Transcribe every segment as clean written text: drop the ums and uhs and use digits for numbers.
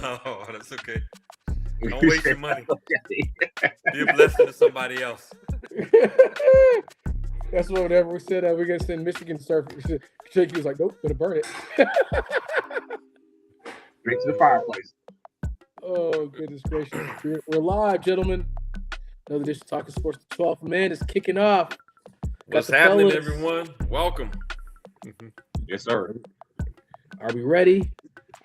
Oh, that's okay. Don't waste your money. Be a blessing to somebody else. That's what whenever we said we're going to send Michigan surf. Jake was like, nope, going to burn it. Straight to the fireplace. Oh, goodness gracious. We're live, gentlemen. Another edition of Talking Sports. The 12th man is kicking off. What's happening, everyone? Welcome. Yes, sir. Are we ready?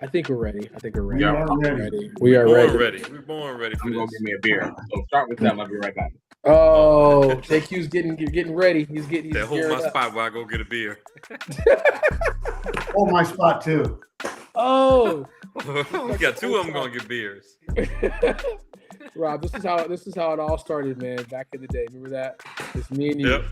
I think we're ready. We are ready. We are ready. We're born ready for I'm this. going to give me a beer. So start with them. I'll be right back. Oh, JQ's getting ready. He's hold my spot while I go get a beer. Hold my spot too. Oh, we got two of them going to get beers. Rob, this is how it all started, man. Back in the day, remember that? It's me and you.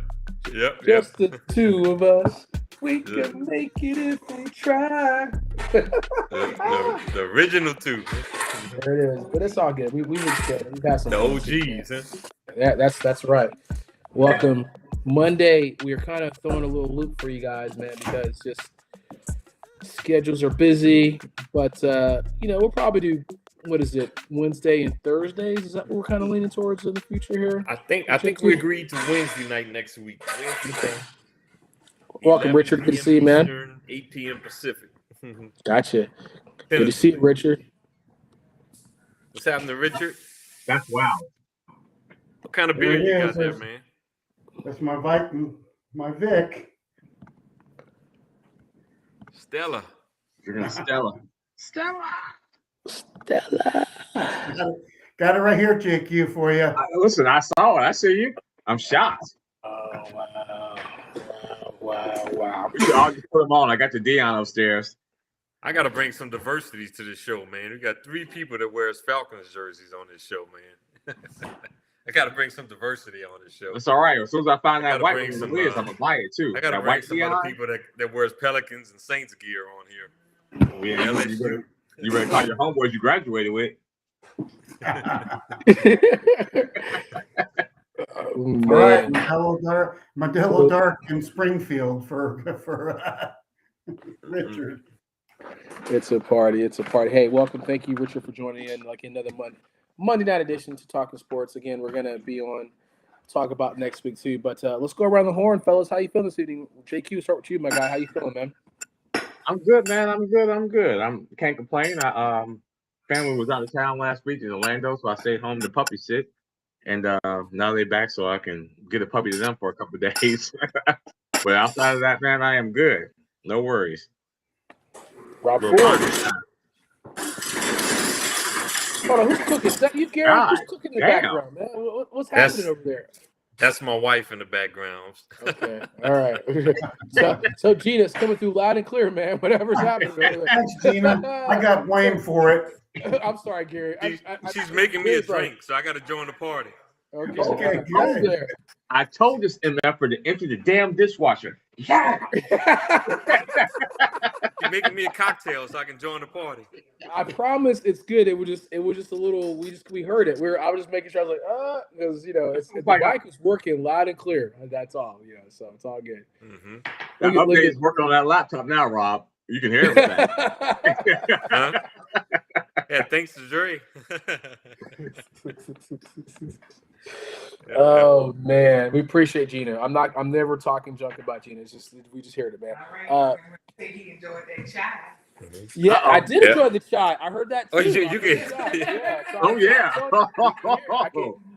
Yep. Just the two of us. We can make it if we try. The original two. There it is, but it's all good. We was good. We've had some. The OGs, huh? That's right. Welcome Monday. We are kind of throwing a little loop for you guys, man, because just schedules are busy. But we'll probably do. What is it? Wednesday and Thursdays? Is that what we're kind of leaning towards in the future here? I think we agreed to Wednesday night next week. Okay. Welcome, Richard. Good to see you, man. Eastern, 8 p.m. Pacific. Gotcha. Good to see you, Richard. What's happening, Richard? That's wow. What kind of beer you got there, man? That's my Vic. Stella. You're going to Stella. Got it right here, JQ, for you. Listen, I saw it. I see you. I'm shocked. Oh, wow. We should all just put them on. I got the Dion upstairs. I got to bring some diversity to this show, man. We got 3 people that wears Falcons jerseys on this show, man. I got to bring some diversity on this show. It's all right. As soon as I find that white one is, I'm going to buy it, too. I got to bring some other people that wears Pelicans and Saints gear on here. Oh, yeah, you better call your homeboys you graduated with. All right, Modelo Dark in Springfield for Richard. It's a party. Hey, welcome. Thank you, Richard, for joining in like another Monday night edition to Talking Sports. Again, we're gonna be on talk about next week too. But let's go around the horn, fellas. How you feeling this evening? JQ, start with you, my guy. How you feeling, man? I'm good, man. I'm good. Can't complain. Family was out of town last week in Orlando, so I stayed home to puppy sit. And now they're back, so I can get a puppy to them for a couple of days. But outside of that, man, I am good. No worries. Rob Ford. Hold on, who's cooking? Is that you, Gary? Who's cooking in the background, man? What's happening over there? That's my wife in the background. Okay, all right. So Gina's coming through loud and clear, man. Whatever's happening over there. Thanks, Gina. I got blamed for it. I'm sorry, Gary. She's making me a drink, so I got to join the party. Okay, good. I told this MFer to empty the damn dishwasher. Yeah. You're making me a cocktail so I can join the party. I promise it's good. It was just a little. We heard it. I was just making sure. I was like, because the mic was working loud and clear. That's all. So it's all good. Mm-hmm. That update is working on that laptop now, Rob. You can hear it. Huh? Yeah, thanks to Dre. Oh man, we appreciate Gina. I'm never talking junk about Gina. It's just we just heard it, man. All right. He enjoyed that chai. Yeah, I did enjoy the chai. I heard that too. Oh, you can.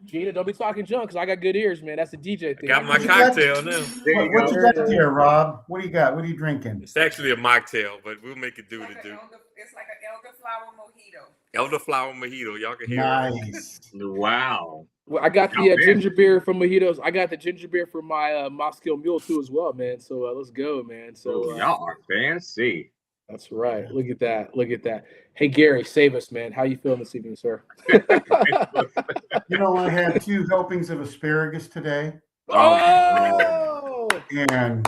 Gina, don't be talking junk because I got good ears, man. That's a DJ thing. Got my cocktail now. What you got here, Rob? What do you got? What are you drinking? It's actually a mocktail, but we'll make it do to do. It's like an elderflower mojito. Elderflower mojito. Y'all can hear Nice. it. Wow. Well, I got the ginger beer from Mojitos. I got the ginger beer for my Moscow Mule too as well, man. So let's go, man. So y'all are fancy. That's right. Look at that. Hey, Gary, save us, man. How you feeling this evening, sir? I had 2 helpings of asparagus today. Oh! And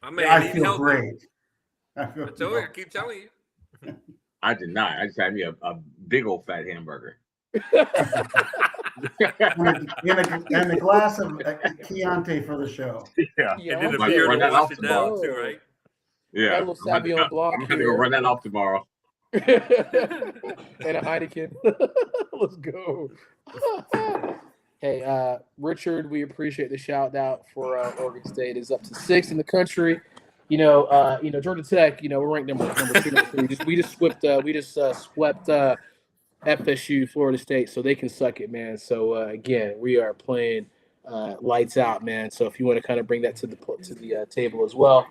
I feel great. I keep telling you. I did not. I just had me a big old fat hamburger. and a glass of Chianti for the show. Yeah. And then the beer to wash it down too, right? Yeah. I'm going to go run that off tomorrow. and a Heineken. Let's go. Hey, Richard, we appreciate the shout out for Oregon State is up to 6th in the country. Georgia Tech. We're ranked number 2, number 3. We just swept FSU, Florida State, so they can suck it, man. So again, we are playing lights out, man. So if you want to kind of bring that to the table as well,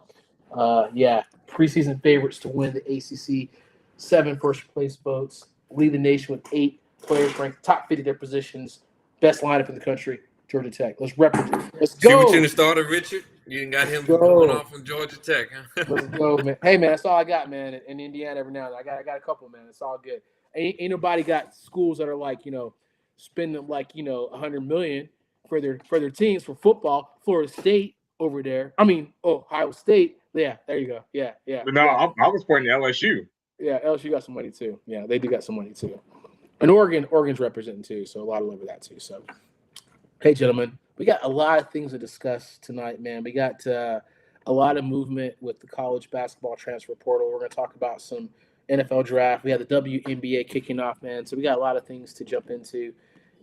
preseason favorites to win the ACC, 7 first-place votes, lead the nation with 8 players ranked top 50 their positions, best lineup in the country. Georgia Tech. Let's represent. Let's go. See what you started, Richard? You didn't got him going off on Georgia Tech, huh? Let's go, man. Hey, man, that's all I got, man. In Indiana, every now and then, I got a couple, man. It's all good. Ain't nobody got schools that are like, spending like, $100 million for their teams for football. Florida State over there. Ohio State. Yeah, there you go. Yeah. But no, I was pointing to LSU. Yeah, LSU got some money too. Yeah, they do got some money too. And Oregon's representing too, so a lot of love for that too. So, hey, gentlemen, we got a lot of things to discuss tonight, man. We got a lot of movement with the college basketball transfer portal. We're going to talk about some NFL draft. We have the WNBA kicking off, man. So we got a lot of things to jump into.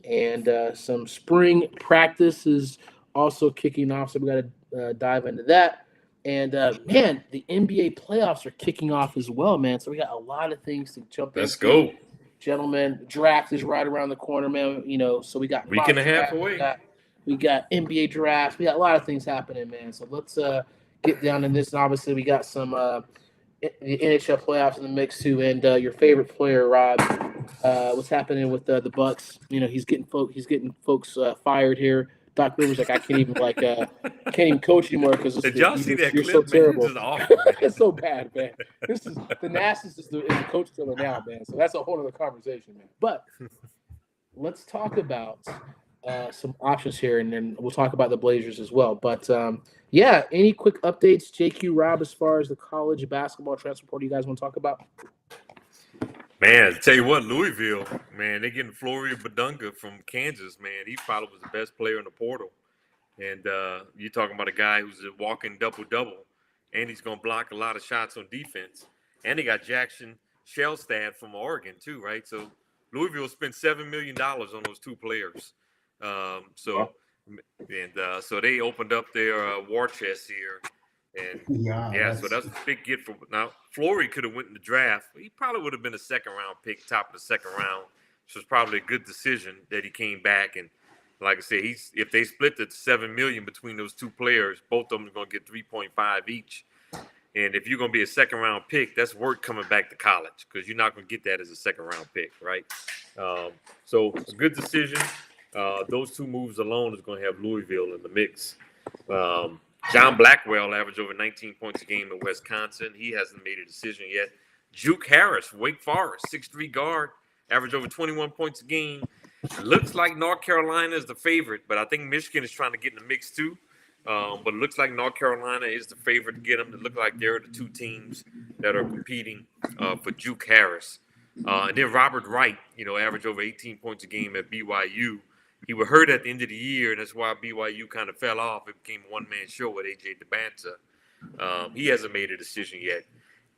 And some spring practice is also kicking off, so we got to dive into that. And, man, the NBA playoffs are kicking off as well, man. So we got a lot of things to jump into. Let's go. Gentlemen, the draft is right around the corner, man. So we got week and a half away. We got NBA draft. We got a lot of things happening, man. So let's get down in this. And obviously, we got some the NHL playoffs in the mix too. And your favorite player, Rob, what's happening with the Bucks? He's getting folks fired here. Doc Rivers like, I can't even coach anymore because did y'all see that you're clip, so man? terrible. This is awful, man. It's so bad, man. This is the nastiest is the coach killer now, man. So that's a whole other conversation, man. But let's talk about some options here, and then we'll talk about the Blazers as well. But any quick updates, JQ, Rob, as far as the college basketball transfer portal you guys want to talk about? Man, tell you what, Louisville, man, they're getting Flau'jae Johnson from Kansas, man. He probably was the best player in the portal. And you're talking about a guy who's a walking double-double, and he's going to block a lot of shots on defense. And they got Jaxon Smith-Njigba from Oregon, too, right? So Louisville spent $7 million on those 2 players. So they opened up their war chest here. And so that's a big get for now. Flau'jae could have went in the draft. He probably would have been a second-round pick, top of the second round. So it's probably a good decision that he came back. And like I said, if they split the $7 million between those 2 players, both of them are going to get 3.5 each. And if you're going to be a second-round pick, that's worth coming back to college because you're not going to get that as a second-round pick, right? So a good decision. Those 2 moves alone is going to have Louisville in the mix. John Blackwell averaged over 19 points a game at Wisconsin. He hasn't made a decision yet. Juke Harris, Wake Forest, 6'3" guard, averaged over 21 points a game. Looks like North Carolina is the favorite, but I think Michigan is trying to get in the mix too. But it looks like North Carolina is the favorite to get them. It looks like they're the 2 teams that are competing for Juke Harris. And then Robert Wright, averaged over 18 points a game at BYU. He was hurt at the end of the year, and that's why BYU kind of fell off. It became a one-man show with A.J. DeBanza. He hasn't made a decision yet.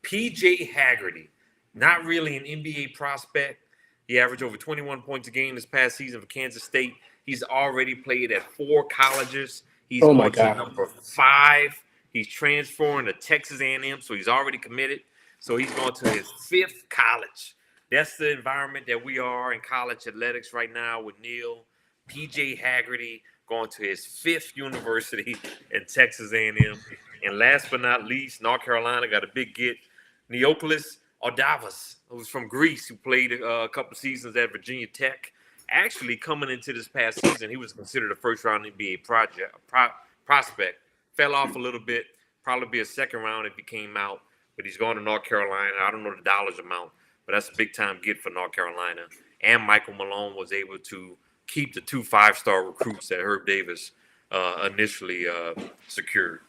P.J. Haggerty, not really an NBA prospect. He averaged over 21 points a game this past season for Kansas State. He's already played at 4 colleges. He's going to number 5. He's transferring to Texas A&M, so he's already committed. So he's going to his 5th college. That's the environment that we are in college athletics right now with Neil. P.J. Haggerty going to his 5th university in Texas A&M. And last but not least, North Carolina got a big get. Neopolis Ordavas, who's from Greece, who played a couple seasons at Virginia Tech. Actually, coming into this past season, he was considered a first-round NBA prospect. Fell off a little bit. Probably be a second round if he came out. But he's going to North Carolina. I don't know the dollars amount, but that's a big-time get for North Carolina. And Michael Malone was able to keep the 2 5-star recruits that Herb Davis initially secured.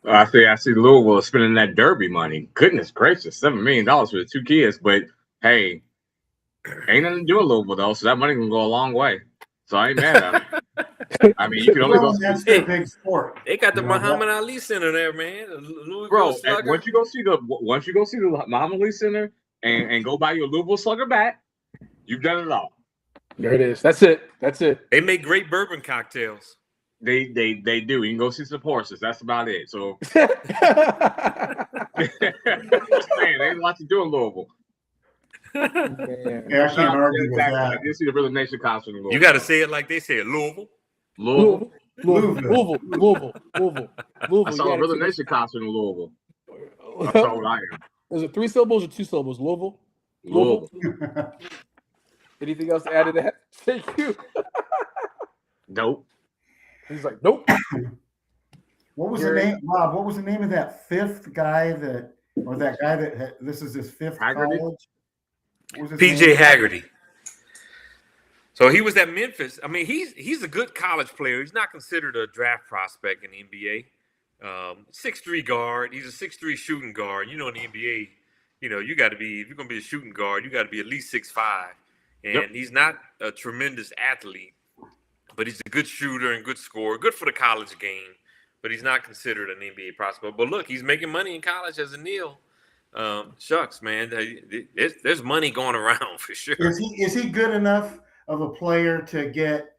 I see Louisville spending that Derby money. Goodness gracious, $7 million for the 2 kids. But hey, ain't nothing to do with Louisville though, so that money can go a long way. So I ain't mad at it. I mean, you can only go. That's their big sport. They got the Muhammad Ali Center there, man. Bro, once you go see the Muhammad Ali Center, and go buy your Louisville Slugger bat, you've done it all. There it is. That's it. They make great bourbon cocktails. They do. You can go see some horses. That's about it. So just saying, ain't a lot to do in Louisville. Man. Yeah, I can't argue with I that. did see the Rhythm Nation concert in Louisville. You got to say it like they say it, Louisville. Louisville. Louisville. I saw the Rhythm Nation concert in Louisville. That's all I am. Is it 3 syllables or 2 syllables? Louisville. Anything else to add to that? Thank you. Nope. He's like, nope. What was the name, Rob? What was the name of that fifth guy that this is his fifth Haggerty? college? What was his PJ name? Haggerty. So he was at Memphis. I mean, he's a good college player. He's not considered a draft prospect in the NBA. 6'3" guard. He's a 6'3" shooting guard. You know, in the NBA, you got to be, if you're going to be a shooting guard, you got to be at least 6'5". And he's not a tremendous athlete, but he's a good shooter and good scorer. Good for the college game, but he's not considered an NBA prospect. But look, he's making money in college as a Neil. Shucks, man. There's money going around for sure. Is he good enough of a player to get,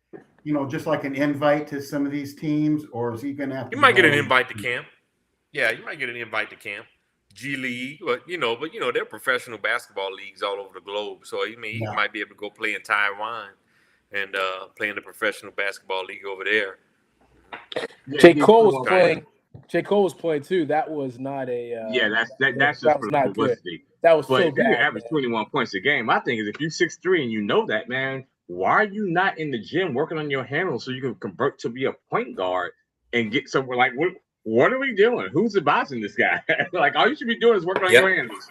just like an invite to some of these teams, or is he going to have to? You might get an invite to camp. Yeah, you might get an invite to camp. G League, but they're professional basketball leagues all over the globe. So he might be able to go play in Taiwan and play in the professional basketball league over there. J. Cole was playing. J. Cole was playing too. That was not a. That's just for publicity. That was but so if bad. You average 21 points a game. My thing is, if you're 6'3" and you know that, man, why are you not in the gym working on your handle so you can convert to be a point guard and get somewhere? Like, what are we doing? Who's advising this guy? Like, all you should be doing is working on your handles.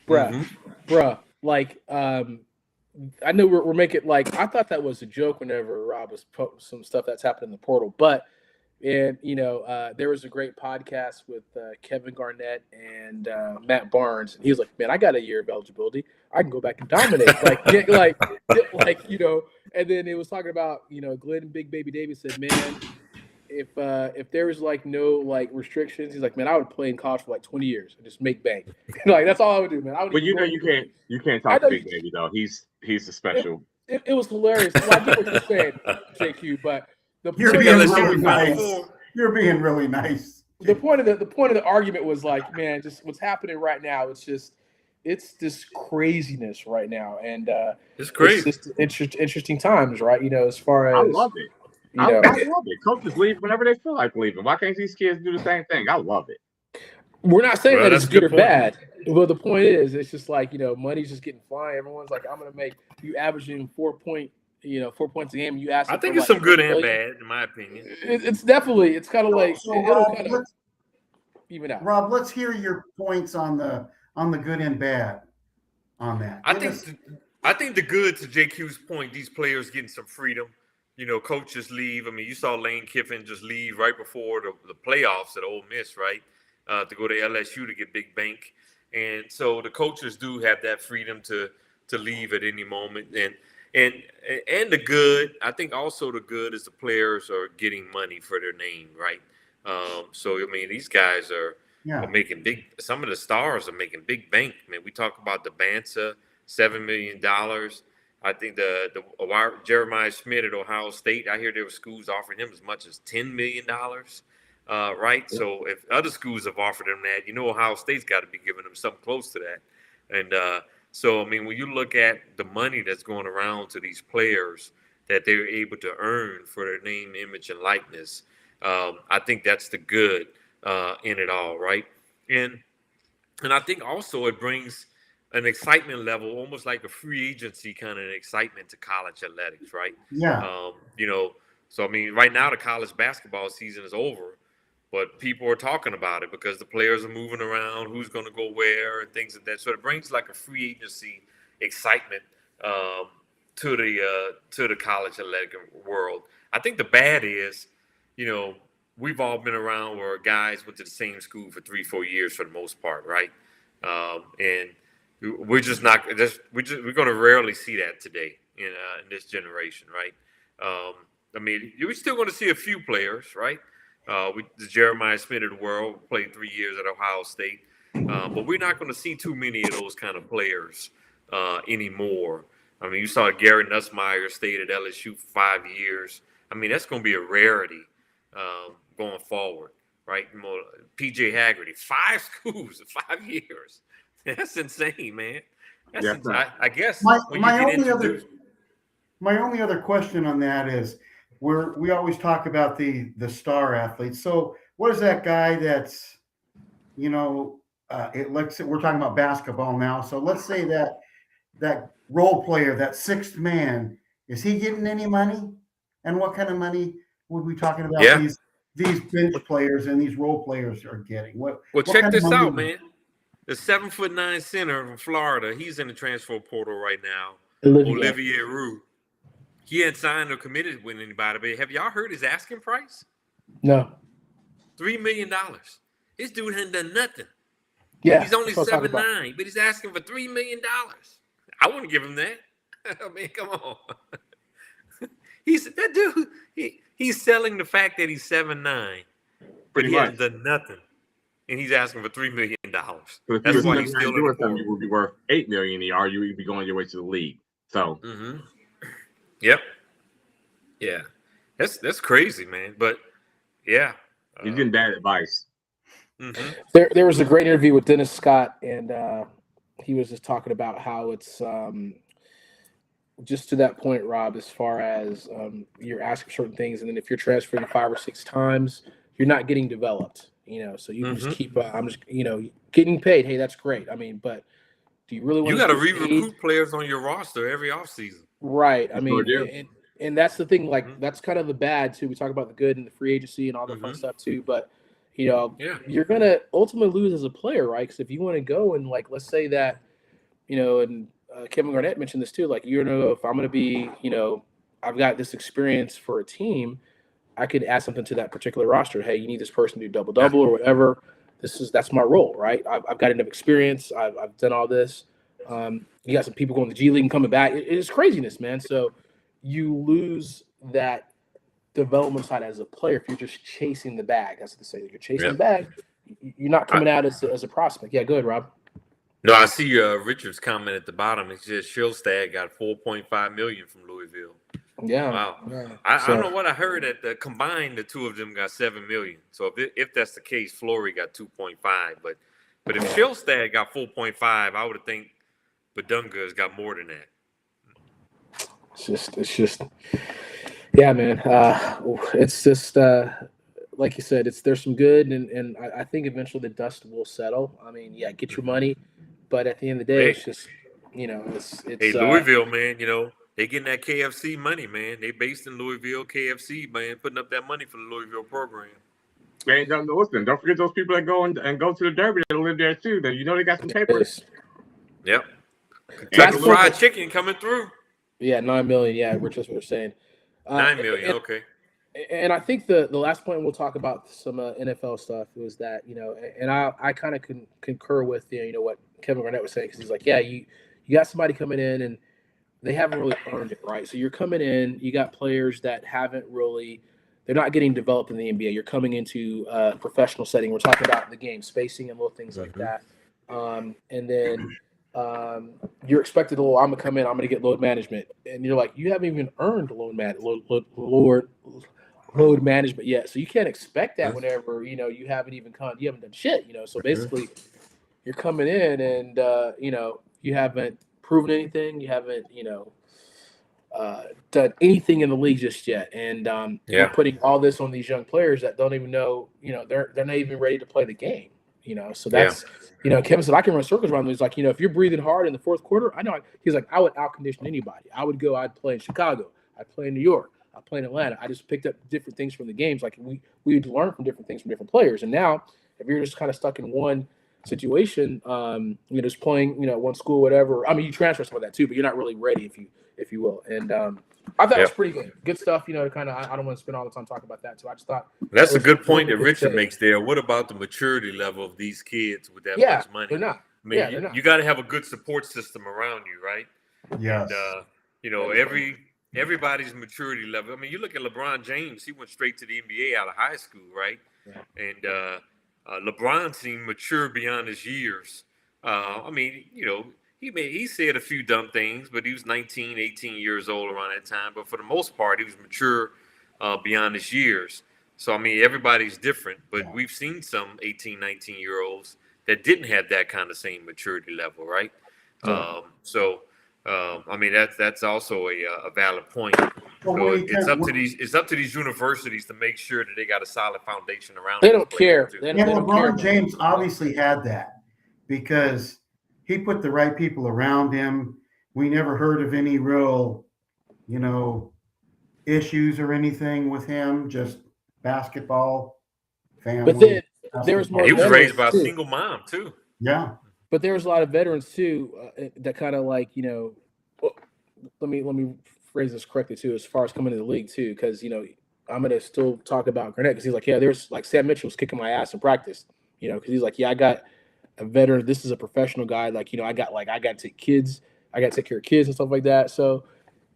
Bruh. Like, I know we're making, like, I thought that was a joke whenever Rob was posting some stuff that's happened in the portal. But, there was a great podcast with Kevin Garnett and Matt Barnes. And he was like, man, I got a year of eligibility. I can go back and dominate. And then it was talking about, Glenn Big Baby Davis said, man, if there was like no like restrictions, he's like, man, I would play in college for like 20 years and just make bank. Like that's all I would do, man. But you can't talk to Big Baby though. He's a special. It was hilarious. Well, I get what you're saying, JQ, but you're being really nice. You're being really nice. The point of the argument was like, man, just what's happening right now. It's this craziness right now, and it's crazy. It's just interesting times, right? As far as I love it. I love it. Coaches leave whenever they feel like leaving. Why can't these kids do the same thing? I love it. We're not saying that it's good or bad. Well, the point is, it's just like, money's just getting flying. Everyone's like, I'm going to make you averaging 4 points a game. You ask. I think it's some good and bad, in my opinion. It's definitely, it's kind of like, it'll kind of even out. Rob, let's hear your points on the good and bad on that. I think the good, to JQ's point, these players getting some freedom. Coaches leave. I mean, you saw Lane Kiffin just leave right before the playoffs at Ole Miss, right? To go to LSU to get big bank. And so the coaches do have that freedom to leave at any moment. And the good, I think also the good is the players are getting money for their name, right? So, I mean, these guys are making some of the stars are making big bank. I mean, we talk about the Bansa, $7 million. I think the Jeremiah Smith at Ohio State, I hear there were schools offering him as much as $10 million, right? Yeah. So if other schools have offered him that, Ohio State's got to be giving them something close to that. And so, I mean, when you look at the money that's going around to these players that they're able to earn for their name, image, and likeness, I think that's the good in it all, right? And I think also it brings an excitement level, almost like a free agency kind of excitement to college athletics, right? Yeah. So I mean, right now the college basketball season is over, but people are talking about it because the players are moving around, who's going to go where, and things like that. So it brings like a free agency excitement to the college athletic world. I think the bad is, we've all been around where guys went to the same school for 3-4 years for the most part, right? And we're just not. We're going to rarely see that today in this generation, right? I mean, we're still going to see a few players, right? The Jeremiah Smith of the world played 3 years at Ohio State, But we're not going to see too many of those kind of players anymore. I mean, you saw Gary Nussmeier stayed at LSU for 5 years. I mean, that's going to be a rarity going forward, right? PJ Haggerty, 5 schools in 5 years. That's insane, man. That's Yeah. I guess My when you get only introduced. my only other question on that is we always talk about the star athletes. So what is that guy that's, you know, we're talking about basketball now. So let's say that role player, that sixth man, is he getting any money? And what kind of money would we talking about Yeah. these bench players and these role players are getting? Well, what check kind of this money- out, man. The 7'9" center from Florida, he's in the transfer portal right now. Olivier Roux. He ain't signed or committed with anybody, but have y'all heard his asking price? No. $3 million. This dude hadn't done nothing. Yeah. He's only that's what I'm talking about. 7'9", but he's asking for $3 million. I wouldn't give him that. I mean, come on. That dude. He's selling the fact that he's 7'9", but he hasn't done nothing, and he's asking for $3 million. So if That's you why were he's still in the doing something, portal. you would be worth $8 million a year. You would be going your way to the league. So. Mm-hmm. Yep. Yeah. That's crazy, man. But yeah, He's getting bad advice. Mm-hmm. There was a great interview with Dennis Scott, and he was just talking about how it's just to that point, Rob, as far as you're asking certain things, and then if you're transferring 5 or 6 times, you're not getting developed. So you can just keep. I'm just getting paid. Hey, that's great. I mean, but do you really want? You got to re-recruit players on your roster every offseason. Right. I mean, and that's the thing. Like that's kind of the bad too. We talk about the good and the free agency and all the fun stuff too, but. You're going to ultimately lose as a player, right? Because if you want to go and, like, let's say that, and Kevin Garnett mentioned this too, like, if I'm going to be, I've got this experience for a team, I could add something to that particular roster. Hey, you need this person to do double-double or whatever. That's my role, right? I've got enough experience. I've done all this. You got some people going to the G League and coming back. It's craziness, man. So you lose that development side as a player if you're just chasing the bag. That's what they say. You're chasing the bag. You're not coming out as a prospect. Yeah, go ahead, Rob. No, I see Richard's comment at the bottom. It says Shilstad got $4.5 million from Louisville. Yeah. Wow. Yeah. I don't know what I heard that combined the two of them got $7 million. So if that's the case, Flory got 2.5. But if Shilstad got 4.5, I would think Badunga's got more than that. It's just. Yeah, man. It's just like you said. There's some good, and I think eventually the dust will settle. I mean, yeah, get your money, but at the end of the day, it's just it's. Hey, Louisville, man. They getting that KFC money, man. They based in Louisville, KFC, man, putting up that money for the Louisville program. Man, listen, don't forget those people that go to the Derby that live there too. That they got some papers. Yep. Kentucky Fried Chicken coming through. Yeah, $9 million. Yeah, which is what we're saying. $9 million, okay. And I think the last point we'll talk about some NFL stuff was that and I kind of concur with what Kevin Garnett was saying, because he's like, yeah, you got somebody coming in and they haven't really earned it, right? So you're coming in, you got players that they're not getting developed in the NBA. You're coming into a professional setting. We're talking about the game spacing and little things like that, and then. You're expected to, I'm gonna come in, I'm gonna get load management, and you're like, you haven't even earned load management yet, so you can't expect that whenever you haven't even you haven't done shit, So basically, you're coming in and you haven't proven anything, you haven't done anything in the league just yet, and you're putting all this on these young players that don't even know, they're not even ready to play the game. So that's, Kevin said, I can run circles around them. He's like, if you're breathing hard in the fourth quarter, I know. He's like, I would outcondition anybody. I'd play in Chicago. I'd play in New York. I'd play in Atlanta. I just picked up different things from the games. Like we would learn from different things from different players. And now if you're just kind of stuck in one situation, just playing, one school, whatever. I mean, you transfer some of that too, but you're not really ready if you will. And I thought it was pretty good stuff, kind of, I don't want to spend all the time talking about that. So I just thought that's a good point that Richard makes there. What about the maturity level of these kids with that much money? They're not. I mean, you got to have a good support system around you, right? Yes. And, everybody's maturity level. I mean, you look at LeBron James, he went straight to the NBA out of high school, right? Yeah. And LeBron seemed mature beyond his years. I mean, he said a few dumb things, but he was 19, 18 years old around that time. But for the most part, he was mature beyond his years. So, I mean, everybody's different, but we've seen some 18, 19-year-olds that didn't have that kind of same maturity level, right? I mean, that's also a valid point. So it's up to these universities to make sure that they got a solid foundation around. They don't care. And LeBron James obviously had that because he put the right people around him. We never heard of any real, issues or anything with him. Just basketball, family. But then there was more. He was raised by a single mom too. Yeah. But there was a lot of veterans too that kind of like, let me phrase this correctly too, as far as coming to the league too, because I'm gonna still talk about Garnett because he's like, yeah, there's like Sam Mitchell was kicking my ass in practice, because he's like, yeah, I got a veteran. This is a professional guy. Like, I got to take kids. I got to take care of kids and stuff like that. So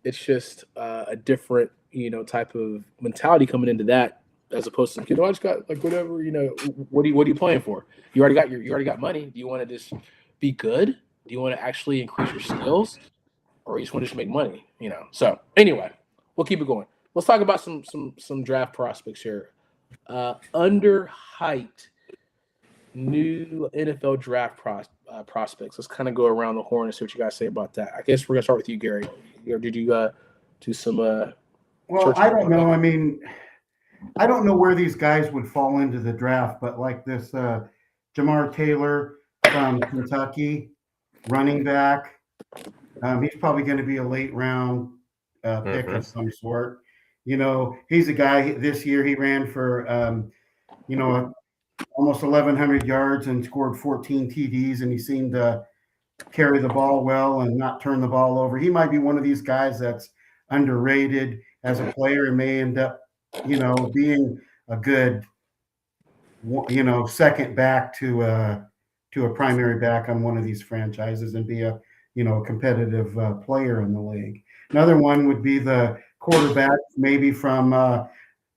it's just a different, type of mentality coming into that as opposed to, I just got like whatever, what are you playing for? You already got money. Do you want to just be good? Do you want to actually increase your skills, or you just want to just make money? So anyway, we'll keep it going. Let's talk about some draft prospects here. Underhyped new NFL draft prospects. Let's kind of go around the horn and see what you guys say about that. I guess we're gonna start with you, Gary. Or did you do some? Well, I don't know. I mean, I don't know where these guys would fall into the draft, but like this Jamar Taylor from Kentucky, running back. He's probably going to be a late round pick of some sort. He's a guy this year. He ran for almost 1,100 yards and scored 14 TDs, and he seemed to carry the ball well and not turn the ball over. He might be one of these guys that's underrated as a player and may end up, being a good, second back to a primary back on one of these franchises and be a competitive player in the league. Another one would be the quarterback, maybe from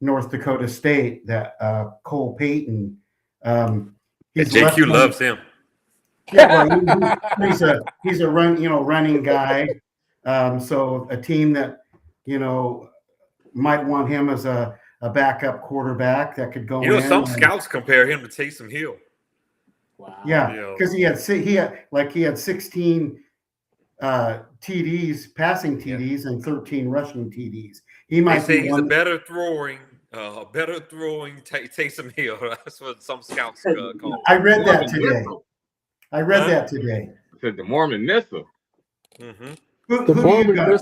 North Dakota State, that Cole Payton. JQ loves him. Yeah, well, he's a running guy. So a team that might want him as a backup quarterback that could go in. Some scouts compare him to Taysom Hill. Wow. Yeah, because he had 16 TDs, passing TDs, and 13 rushing TDs. He might say he's a better throwing Taysom Hill. That's what some scouts call him. I read that today. Said the Mormon missile. Mm-hmm. Who do you got?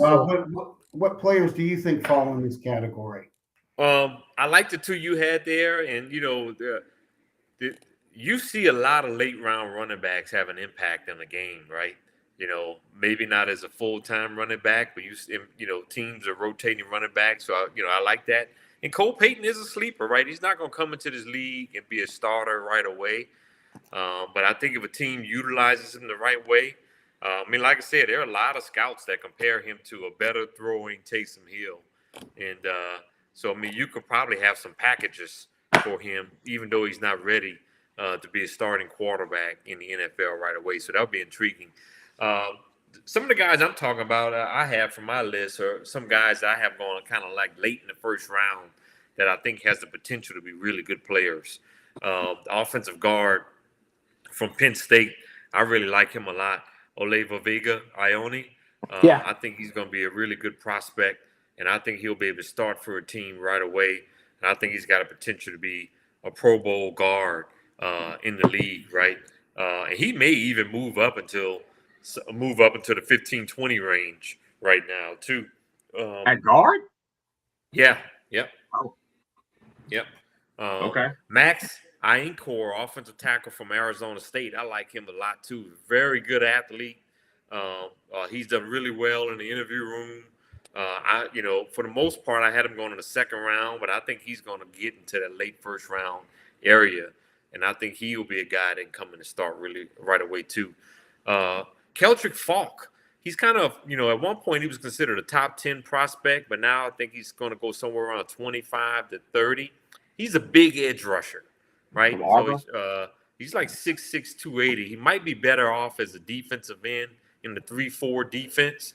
What players do you think fall in this category? I like the two you had there, and you see a lot of late round running backs have an impact on the game, right? Maybe not as a full-time running back, but teams are rotating running backs. So I like that. And Cole Payton is a sleeper, right? He's not going to come into this league and be a starter right away. But I think if a team utilizes him the right way, like I said, there are a lot of scouts that compare him to a better throwing Taysom Hill. And you could probably have some packages for him, even though he's not ready to be a starting quarterback in the NFL right away. So that'll be intriguing. Some of the guys I'm talking about, I have from my list, are some guys I have going kind of like late in the first round that I think has the potential to be really good players. The offensive guard from Penn State, I really like him a lot. Oleva Ione. I think he's going to be a really good prospect, and I think he'll be able to start for a team right away. And I think he's got a potential to be a Pro Bowl guard in the league, right? And he may even move up into the 15-20 range right now too. At guard? Yeah. Yep. Oh. Yep. Okay. Max Aincor, offensive tackle from Arizona State. I like him a lot too. Very good athlete. He's done really well in the interview room. For the most part, I had him going in the second round, but I think he's going to get into that late first round area, and I think he will be a guy that can come in and start really right away too. Keldrick Falk, he's kind of, at one point he was considered a top 10 prospect, but now I think he's going to go somewhere around 25 to 30. He's a big edge rusher. right? From So Arbor? he's like 6'6", 280. He might be better off as a defensive end in the 3-4 defense.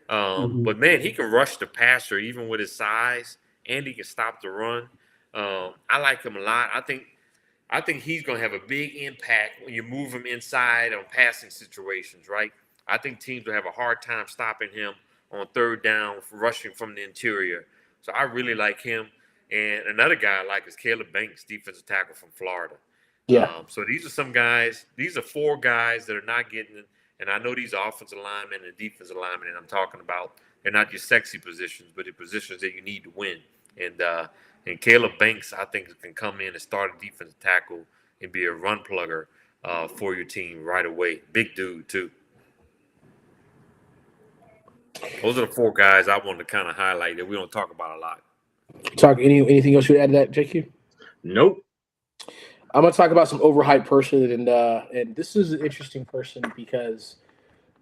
But man, he can rush the passer even with his size, and he can stop the run. I like him a lot. I think he's going to have a big impact when you move him inside on passing situations, right? I think teams will have a hard time stopping him on third down, rushing from the interior. So I really like him. And another guy I like is Caleb Banks, defensive tackle from Florida. Yeah. So these are some guys. These are 4 guys that are not getting it. And I know these offensive linemen and defensive linemen that I'm talking about, they're not your sexy positions, but the positions that you need to win. And Caleb Banks, I think, can come in and start a defensive tackle and be a run plugger for your team right away. Big dude, too. Those are the 4 guys I wanted to kind of highlight that we don't talk about a lot. Anything else you would add to that, JQ? Nope. I'm gonna talk about some overhyped person, and this is an interesting person because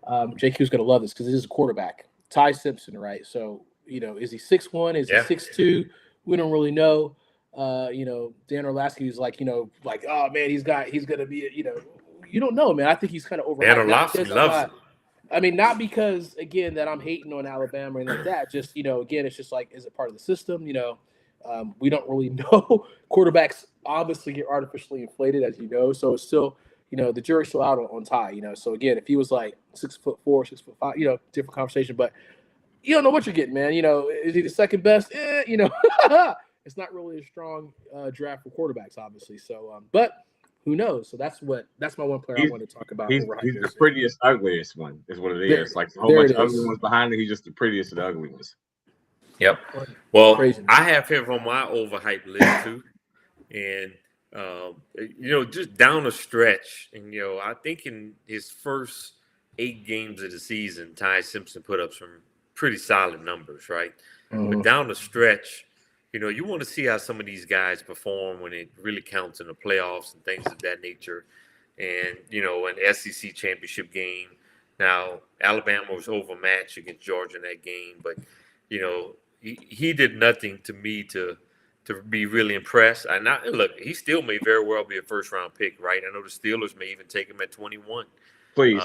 JQ is gonna love this because this is a quarterback, Ty Simpson, right? So is he 6'1"? Is he 6'2"? We don't really know. Dan Orlovsky is like, oh man, he's gonna be, you don't know, man. I think he's kind of overhyped. Dan Orlovsky loves him. I mean, not because again that I'm hating on Alabama and like that. Just again, it's just like, is it part of the system? We don't really know. Quarterbacks obviously get artificially inflated, as you know. So it's still, the jury's still out on Ty. So again, if he was like 6'4", 6'5", different conversation. But you don't know what you're getting, man. Is he the second best? It's not really a strong draft for quarterbacks, obviously. So, but who knows? So that's my one player I want to talk about. He's the prettiest, ugliest one, is what it is. Like a whole bunch of ugly ones behind him. He's just the prettiest of the ugly ones. Yep. Well, Crazy. I have him on my overhyped list too, and just down the stretch, and I think in his first 8 games of the season, Ty Simpson put up some pretty solid numbers, right? Mm-hmm. But down the stretch, you want to see how some of these guys perform when it really counts in the playoffs and things of that nature, and an SEC championship game. Now, Alabama was overmatched against Georgia in that game, but he did nothing to me to be really impressed. Look, he still may very well be a first-round pick, right? I know the Steelers may even take him at 21. Please.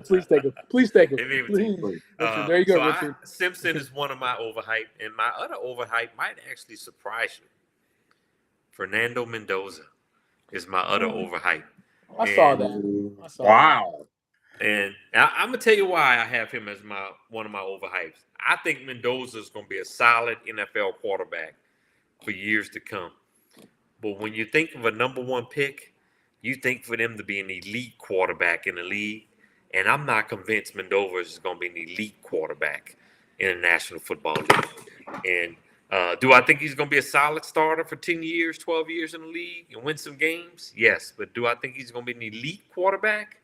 Please take him. Please take him. Please. There you go, Richard. Simpson is one of my overhype, and my other overhype might actually surprise you. Fernando Mendoza is my other overhype. I saw that. Wow. And I'm gonna tell you why I have him as one of my overhypes. I think Mendoza is gonna be a solid NFL quarterback for years to come. But when you think of a number 1 pick, you think for them to be an elite quarterback in the league. And I'm not convinced Mendoza is going to be an elite quarterback in the National Football League. And do I think he's going to be a solid starter for 10 years, 12 years in the league and win some games? Yes. But do I think he's going to be an elite quarterback?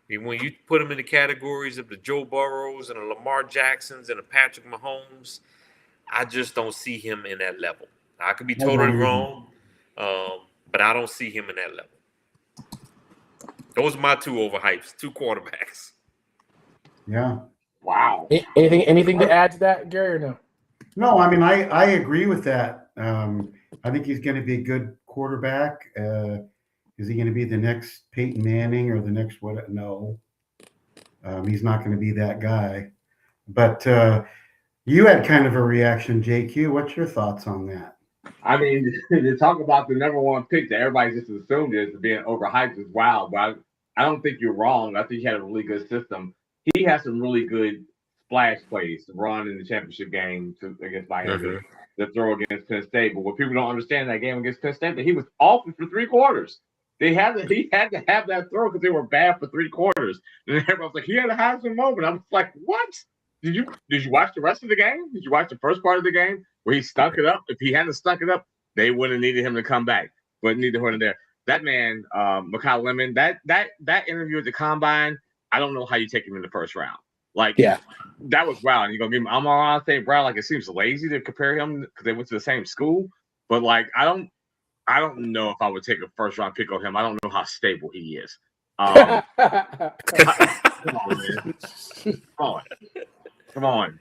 I mean, when you put him in the categories of the Joe Burrows and the Lamar Jacksons and the Patrick Mahomes, I just don't see him in that level. I could be totally wrong, but I don't see him in that level. Those are my 2 overhypes, 2 quarterbacks. Yeah. Wow. Anything to add to that, Gary, or no? No, I mean, I agree with that. I think he's going to be a good quarterback. Is he going to be the next Peyton Manning or the next what? No. He's not going to be that guy. But you had kind of a reaction, JQ. What's your thoughts on that? I mean, to talk about the number 1 pick that everybody just assumed is being overhyped is wild, but I don't think you're wrong. I think he had a really good system. He has some really good splash plays to run in the championship game against Miami, to throw against Penn State. But what people don't understand in that game against Penn State, that he was off for 3 quarters. He had to have that throw because they were bad for 3 quarters. And everyone's like, he had a Heisman moment. I was like, what? Did you watch the rest of the game? Did you watch the first part of the game where he stuck it up? If he hadn't stuck it up, they wouldn't have needed him to come back. But neither here nor there. That man, Mikal Lemon, that interview at the Combine, I don't know how you take him in the first round. Like, that was wild. And you're gonna give him. I'm gonna say, Brown, like it seems lazy to compare him because they went to the same school. But like, I don't know if I would take a first round pick on him. I don't know how stable he is. Come on, man. Come on.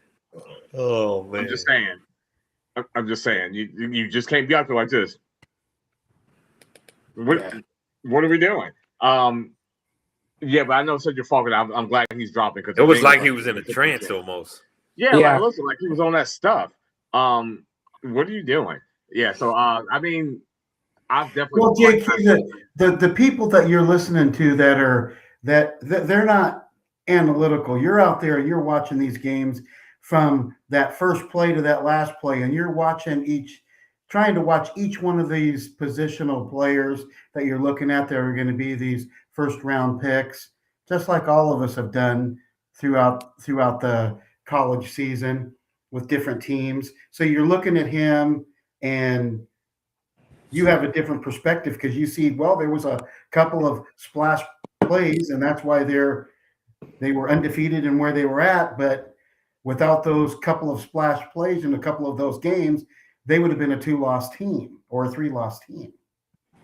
Oh man. I'm just saying. I'm just saying, you just can't be out there like this. What are we doing? Yeah, but I know Cedric Falcon. I'm glad he's dropping because it was like he was in a trance almost. Yeah, like listen, like he was on that stuff. What are you doing? Yeah, so I mean, I've definitely. Well, Jake, the people that you're listening to that they're not analytical. You're out there, you're watching these games from that first play to that last play, and you're trying to watch each one of these positional players that you're looking at that are going to be these first round picks, just like all of us have done throughout the college season with different teams. So you're looking at him and you have a different perspective because you see, well, there was a couple of splash plays, and that's why they were undefeated in where they were at. But without those couple of splash plays in a couple of those games, they would have been a 2-loss team or a 3-loss team.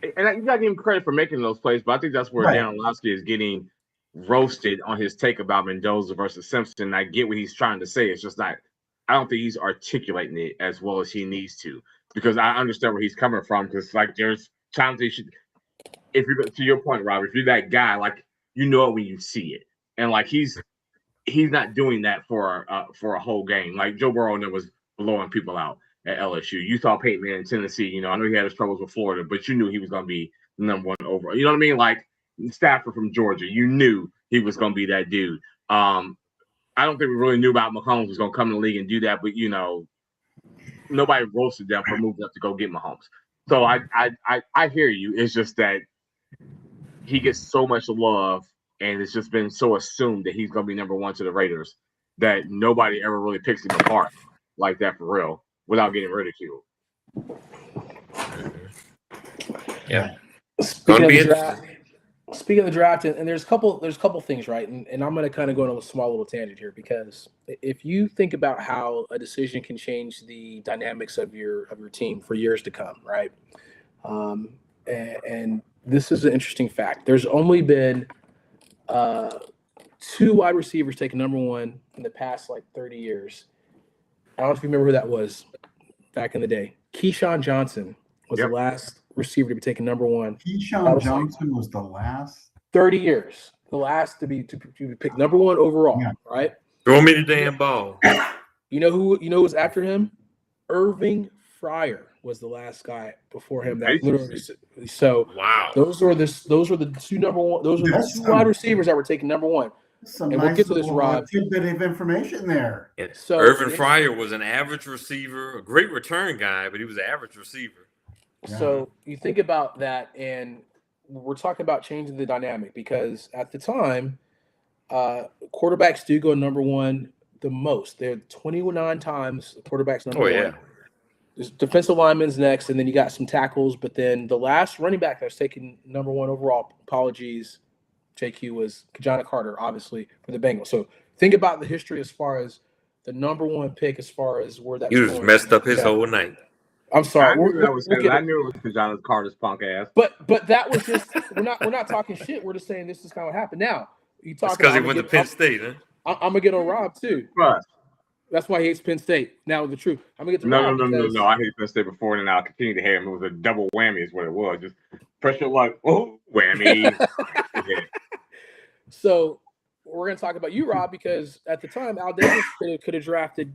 And you got to give him credit for making those plays, but I think that's where Dan Orlovsky is getting roasted on his take about Mendoza versus Simpson. I get what he's trying to say. It's just not. I don't think he's articulating it as well as he needs to, because I understand where he's coming from. Because like there's times he should. If you're to your point, Robert, if you're that guy, like you know it when you see it, and like he's not doing that for a whole game. Like Joe Burrow was blowing people out at LSU. You saw Peyton Manning in Tennessee. You know, I know he had his troubles with Florida, but you knew he was going to be the number one overall. You know what I mean? Like Stafford from Georgia, you knew he was going to be that dude. I don't think we really knew about Mahomes was going to come in the league and do that, but you know, nobody roasted them for moving up to go get Mahomes. So I hear you. It's just that he gets so much love, and it's just been so assumed that he's going to be number one to the Raiders that nobody ever really picks him apart like that for real without getting ridiculed. Yeah. Speaking of the draft, and there's a couple things, right? And I'm going to kind of go on a small little tangent here, because if you think about how a decision can change the dynamics of your team for years to come, right? And this is an interesting fact. There's only been 2 wide receivers taken number one in the past like 30 years. I don't know if you remember who that was back in the day. Keyshawn Johnson was the last receiver to be taken number one. Keyshawn Johnson was the last 30 years, the last to be picked number one overall, right? Throw me the damn ball. You know who was after him? Irving Fryer was the last guy before him. That literally. So wow, those were the 2 number one. Those are the 2 wide receivers that were taken number one. And we'll get to this, Rob. Tidbit of information there. Yeah. So Irvin Fryer was an average receiver, a great return guy, but he was an average receiver. So you think about that, and we're talking about changing the dynamic, because at the time, quarterbacks do go number one the most. They're 29 times quarterbacks number one. Yeah. There's defensive linemen's next, and then you got some tackles. But then the last running back that was taken number one overall, apologies, JQ, was Kajana Carter, obviously, for the Bengals. So think about the history as far as the number one pick, as far as where that. He was messed up his whole night. I'm sorry. I knew it was Kajana Carter's punk ass. But that was just we're not talking shit. We're just saying this is kind of what happened. Now you talk because he went to Penn State, huh? I'm gonna get on Rob too. Right. That's why he hates Penn State. Now the truth. I'm gonna get to Rob. No. I hate Penn State before, and I'll continue to hate him. It was a double whammy, is what it was. Just pressure like whammy. So we're gonna talk about you, Rob, because at the time Al Davis could have drafted,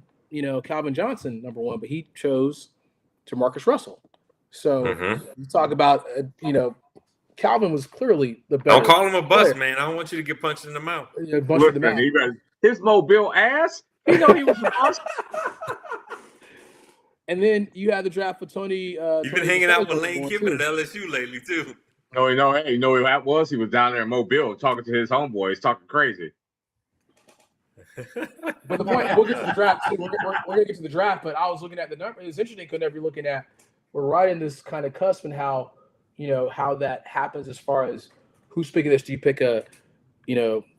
Calvin Johnson number one, but he chose to Marcus Russell. So you talk about, Calvin was clearly the better. Don't call him a bust, man. I don't want you to get punched in the mouth. His mobile ass. He know he was a bust. And then you had the draft for Tony. You've been hanging out with Lane Kiffin at LSU lately too. No, hey, you know what that was? He was down there in Mobile talking to his homeboys, talking crazy. But the point, we'll get to the draft too. We're gonna get to the draft, but I was looking at the number. It's interesting because you're looking at, we're right in this kind of cusp, and how that happens as far as who's picking this. Do you pick a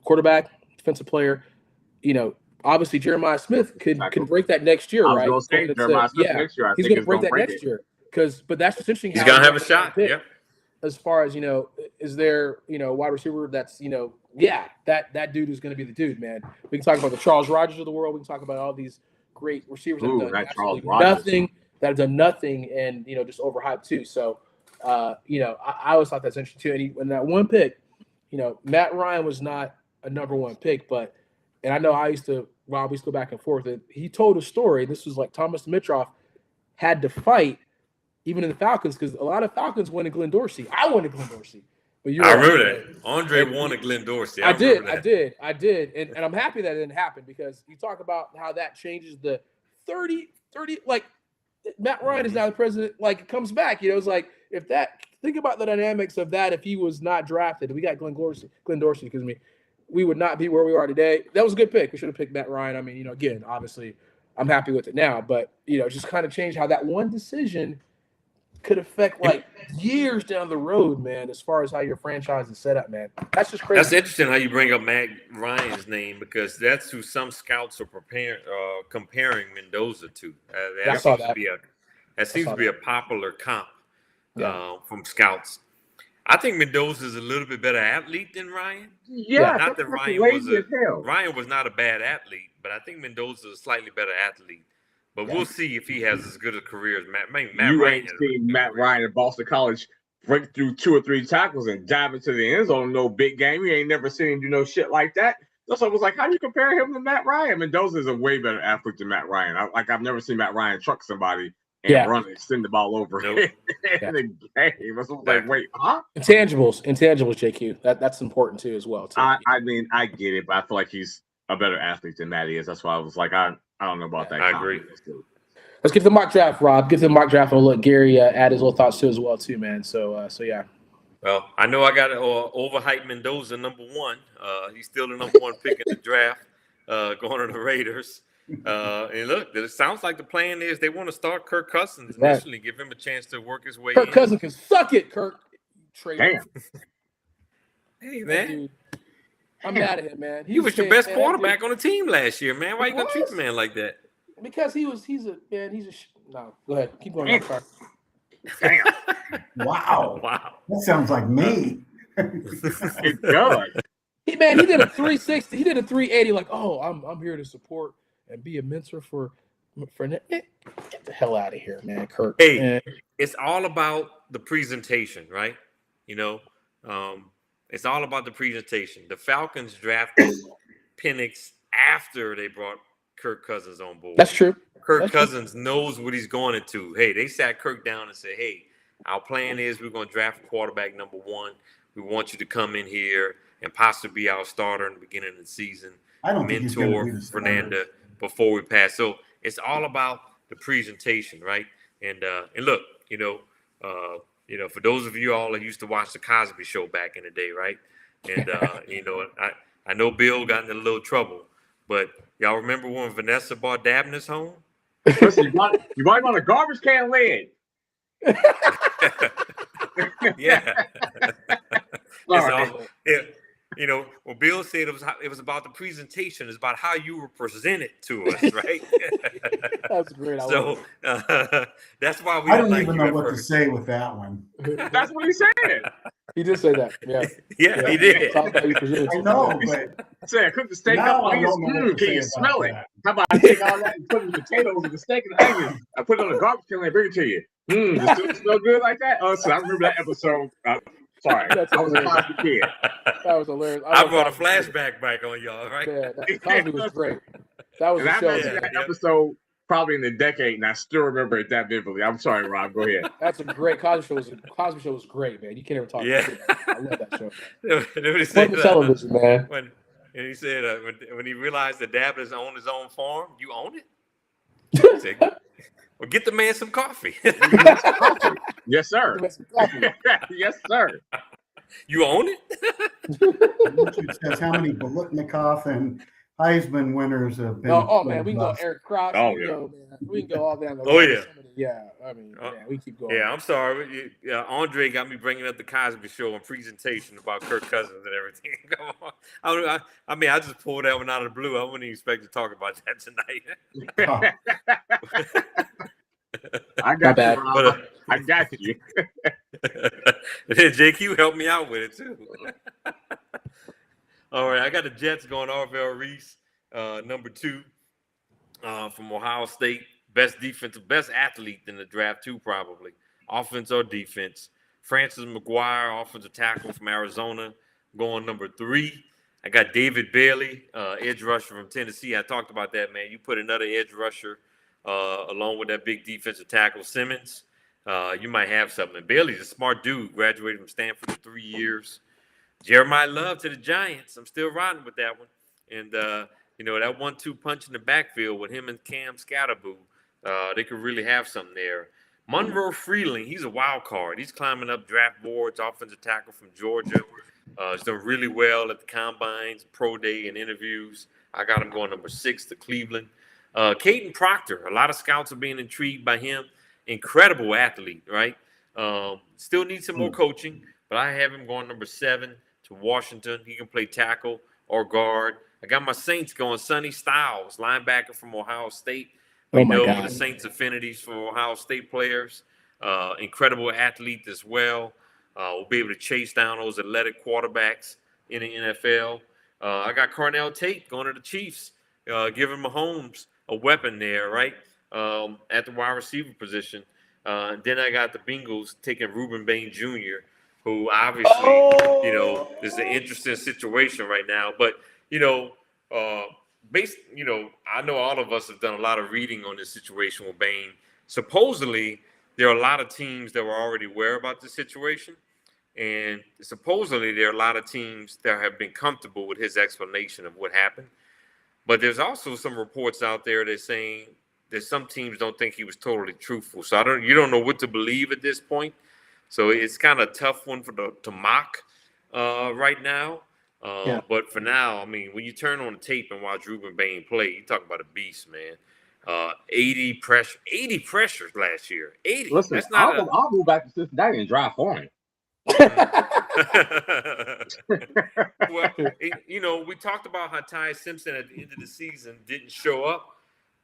quarterback, defensive player? Obviously Jeremiah Smith can break that next year, right? Jeremiah Smith next year. He's gonna break that next year. But that's what's interesting. He's gonna have a shot. Yeah. As far as is there wide receiver that's that dude is going to be the dude, man. We can talk about the Charles Rogers of the world. We can talk about all these great receivers that have done absolutely nothing that have done nothing and, just overhyped too. So, I always thought that's interesting too. And that one pick, Matt Ryan was not a number one pick, and I know we used to go back and forth. And he told a story. This was like Thomas Dimitroff had to fight even in the Falcons because a lot of Falcons went to Glenn Dorsey. I went to Glenn Dorsey. But I remember that. Andre won at Glenn Dorsey. I did. And I'm happy that it didn't happen because you talk about how that changes the 30, like Matt Ryan is now the president, like it comes back, it's like think about the dynamics of that if he was not drafted. If we got Glenn Dorsey, we would not be where we are today. That was a good pick. We should have picked Matt Ryan. I mean, again, obviously I'm happy with it now, but just kind of changed how that one decision could affect like years down the road, man, as far as how your franchise is set up, man. That's just crazy. That's interesting how you bring up Matt Ryan's name because that's who some scouts are comparing Mendoza to. That seems to be a popular comp from scouts. I think Mendoza is a little bit better athlete than Ryan. Yeah, not that Ryan was not a bad athlete, but I think Mendoza is a slightly better athlete. But we'll see if he has as good a career as Matt Ryan. You ain't seen Matt Ryan at Boston College break through 2 or 3 tackles and dive into the end zone. No big game. You ain't never seen him do no shit like that. So I was like, how do you compare him to Matt Ryan? Mendoza is a way better athlete than Matt Ryan. I've never seen Matt Ryan truck somebody and run and send the ball over in the game. I was like, wait, huh? Intangibles, JQ. That's important too as well. Too. I mean, I get it, but I feel like he's a better athlete than Matt is. That's why I was like, I don't know about that. I agree. Let's get to the mock draft, Rob. Get to the mock draft and we'll let Gary add his little thoughts to it as well, too, man. So yeah. Well, I know I got overhyped Mendoza number 1. He's still the number 1 pick in the draft, going to the Raiders. And look, it sounds like the plan is they want to start Kirk Cousins initially, give him a chance to work his way. Kirk Cousins can suck it, Kirk. Damn. Hey, man. Dude. I'm mad at him, man. He was your best quarterback on the team last year, man. Why you gonna treat the man like that? Because no. Go ahead. Keep going. Damn. Wow. That sounds like me. It does. He did a 360. He did a 380. Like, I'm here to support and be a mentor for. Get the hell out of here, man, Kirk. Hey, man. It's all about the presentation, right? It's all about the presentation. The Falcons drafted Penix after they brought Kirk Cousins on board. That's true. Kirk Cousins knows what he's going into. Hey, they sat Kirk down and said, hey, our plan is we're going to draft quarterback number 1. We want you to come in here and possibly be our starter in the beginning of the season. I don't think mentor Fernanda before we pass. So it's all about the presentation, right? And look, for those of you all that used to watch the Cosby Show back in the day, right? And I know Bill got in a little trouble, but y'all remember when Vanessa bought Dabney's home? Listen, you bought him on a garbage can lid. Yeah. When Bill said it was about the presentation, it's about how you were presented to us, right? That's great. So that's why we. I don't even know what to say with that one. That's what he said. He did say that. Yeah, he did. I know, but Say I cooked the steak now up. I don't know what to Can say you about smell it? that. How about I take all that and put in the potatoes and the steak and the onions? I put it on the garbage can and bring it to you. Does it smell good like that? Oh, so I remember that episode. Sorry, I was a Cosby kid. That was hilarious. I brought a flashback back on y'all, right? Yeah, Cosby was great. That was And the I've show. seen that episode probably in a decade, and I still remember it that vividly. I'm sorry, Rob. Go ahead. That's a great Cosby show was great, man. You can't even talk about it. I love that show. Said, television, man. And he said when he realized that Dabney's owned his own farm, you own it? He said, well, get the man some coffee. Yes, sir. Yes, sir. You own it? YouTube says how many Bolitnikoff and Heisman winners have been. Oh man, we can go Eric Cross. Oh, we can go all down the Oh, yeah. Yeah, I mean, we keep going. Yeah, I'm sorry. Andre got me bringing up the Cosby Show and presentation about Kirk Cousins and everything. Come on. I mean, I just pulled that one out of the blue. I wouldn't even expect to talk about that tonight. I got you, Rob. I got you. And then JQ helped me out with it too. All right, I got the Jets going Arvell Reese, number 2 from Ohio State. best athlete in the draft too, probably. Offense or defense. Francis McGuire, offensive tackle from Arizona, going number 3. I got David Bailey, edge rusher from Tennessee. I talked about that, man. You put another edge rusher along with that big defensive tackle, Simmons, you might have something. Bailey's a smart dude, graduated from Stanford for 3 years. Jeremiah Love to the Giants. I'm still riding with that one. And, that 1-2 punch in the backfield with him and Cam Scatterboo, they could really have something there. Monroe Freeling, he's a wild card. He's climbing up draft boards, offensive tackle from Georgia. He's done really well at the combines, pro day, and interviews. I got him going number 6 to Cleveland. Caden Proctor, a lot of scouts are being intrigued by him. Incredible athlete, right? Still needs some more coaching, but I have him going number 7 to Washington. He can play tackle or guard. I got my Saints going Sonny Styles, linebacker from Ohio State. We know the Saints' affinities for Ohio State players. Incredible athlete as well. We'll be able to chase down those athletic quarterbacks in the NFL. I got Cornell Tate going to the Chiefs, giving Mahomes a weapon there, right, at the wide receiver position. And then I got the Bengals taking Reuben Bain Jr., who obviously, is an interesting situation right now. But, I know all of us have done a lot of reading on this situation with Bain. Supposedly, there are a lot of teams that were already aware about this situation. And supposedly, there are a lot of teams that have been comfortable with his explanation of what happened. But there's also some reports out there that saying that some teams don't think he was totally truthful. So you don't know what to believe at this point. So it's kind of a tough one to mock right now. But for now, I mean, when you turn on the tape and watch Reuben Bain play, you talk about a beast, man. 80 pressures last year. 80. Listen, that's not I'll move back to Cincinnati and drive for him. Well, we talked about how Ty Simpson at the end of the season didn't show up,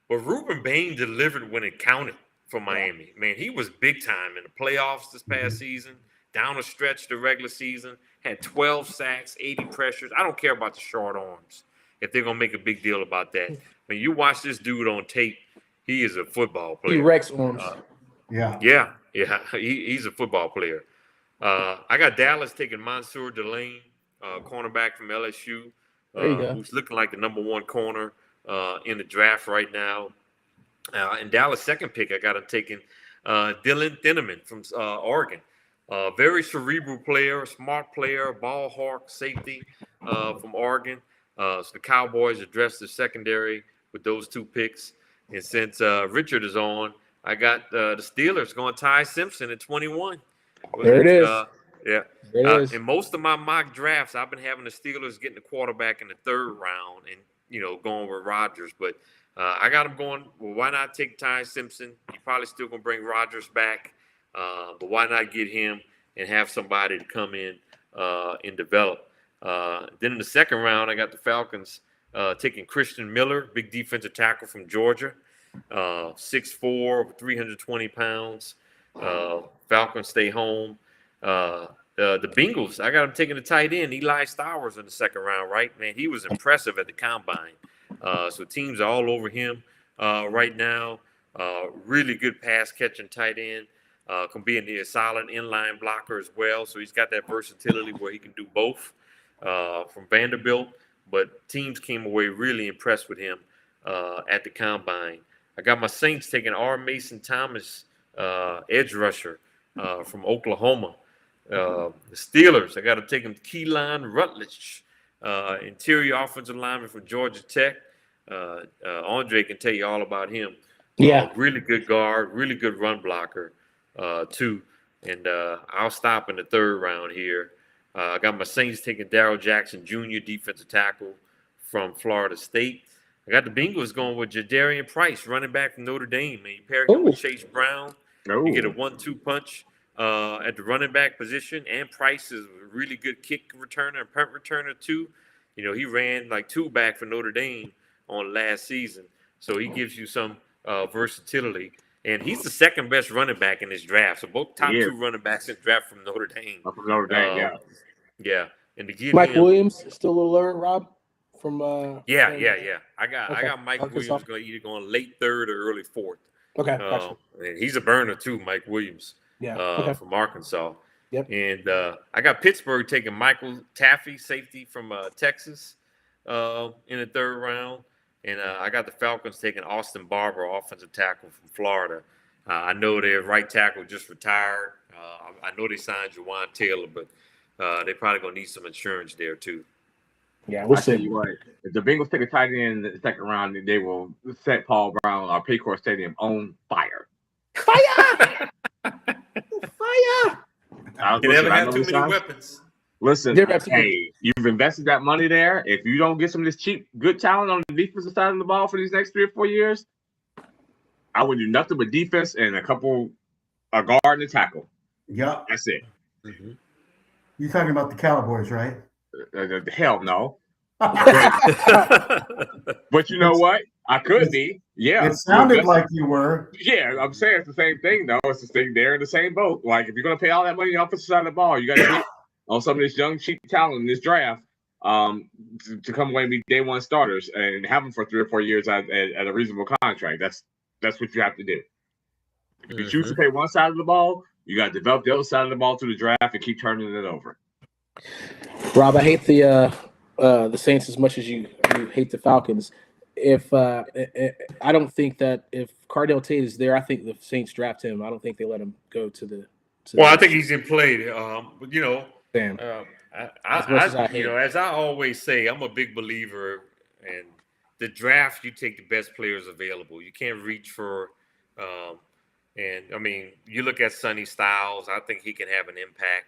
but Reuben Bain delivered when it counted for Miami. Man, he was big time in the playoffs this past season, down the stretch the regular season, had 12 sacks, 80 pressures. I don't care about the short arms if they're going to make a big deal about that. When you watch this dude on tape, he is a football player. He wrecks arms. Yeah. He's a football player. I got Dallas taking Mansour Delane, cornerback from LSU, who's looking like the number 1 corner in the draft right now. And Dallas' second pick, I got him taking Dylan Thineman from Oregon. Very cerebral player, smart player, ball hawk, safety from Oregon. So the Cowboys addressed the secondary with those 2 picks. And since Richard is on, I got the Steelers going Ty Simpson at 21. There it is. There it is. In most of my mock drafts, I've been having the Steelers getting the quarterback in the 3rd round and, going with Rodgers. But I got them going, well, why not take Ty Simpson? You're probably still going to bring Rodgers back. But why not get him and have somebody to come in and develop? Then in the 2nd round, I got the Falcons taking Christian Miller, big defensive tackle from Georgia, 6'4", 320 pounds. Falcons stay home. The Bengals, I got them taking the tight end, Eli Stowers in the 2nd round, right? Man, he was impressive at the combine. So teams are all over him right now. Really good pass-catching tight end. Can be a solid inline blocker as well. So he's got that versatility where he can do both from Vanderbilt. But teams came away really impressed with him at the combine. I got my Saints taking R. Mason Thomas, edge rusher from Oklahoma. The Steelers, I got to take him Keelan Rutledge, interior offensive lineman from Georgia Tech. Andre can tell you all about him. Really good guard, really good run blocker, too. And I'll stop in the 3rd round here. I got my Saints taking Darrell Jackson Jr., defensive tackle from Florida State. I got the Bengals going with Jadarian Price, running back from Notre Dame. And you pair him with Chase Brown. You get a 1-2 punch at the running back position. And Price is a really good kick returner and punt returner, too. He ran like 2 back for Notre Dame on last season. So he gives you some versatility. And he's the 2nd best running back in this draft. So both top 2 running backs in the draft from Notre Dame. From Notre Dame, yeah. And to give Mike Williams still a little learned, Rob? From I got Mike Williams going either going late 3rd or early 4th. Okay, gotcha. And he's a burner too, Mike Williams. Yeah. Okay. From Arkansas. Yep. And I got Pittsburgh taking Michael Taffy, safety from Texas, in the third round. And I got the Falcons taking Austin Barber, offensive tackle from Florida. I know their right tackle just retired. I know they signed Juwan Taylor, but they're probably going to need some insurance there too. Yeah, we'll see. You what, if the Bengals take a tight end in the second round, they will set Paul Brown or Paycor Stadium on fire. Fire! Fire! You never have too many weapons. Listen, hey, you've invested that money there. If you don't get some of this cheap, good talent on the defensive side of the ball for these next 3 or 4 years, I would do nothing but defense and a guard and a tackle. Yep. That's it. Mm-hmm. You're talking about the Cowboys, right? Hell no. But you know what? I could be. Yeah. It sounded like you were. Yeah, I'm saying it's the same thing, though. It's the thing. They're in the same boat. Like, if you're going to pay all that money on the offensive side of the ball, you got to get on some of this young, cheap talent in this draft to come away and be day one starters and have them for 3 or 4 years at a reasonable contract. That's what you have to do. If you choose to pay one side of the ball, you got to develop the other side of the ball through the draft and keep turning it over. Rob, I hate the Saints as much as you hate the Falcons. If I don't think that if Cardell Tate is there, I think the Saints draft him. I don't think they let him go to the. I think he's in play. But you know, damn. As I always say, I'm a big believer in the draft. You take the best players available. You can't reach for. And I mean, you look at Sonny Styles. I think he can have an impact.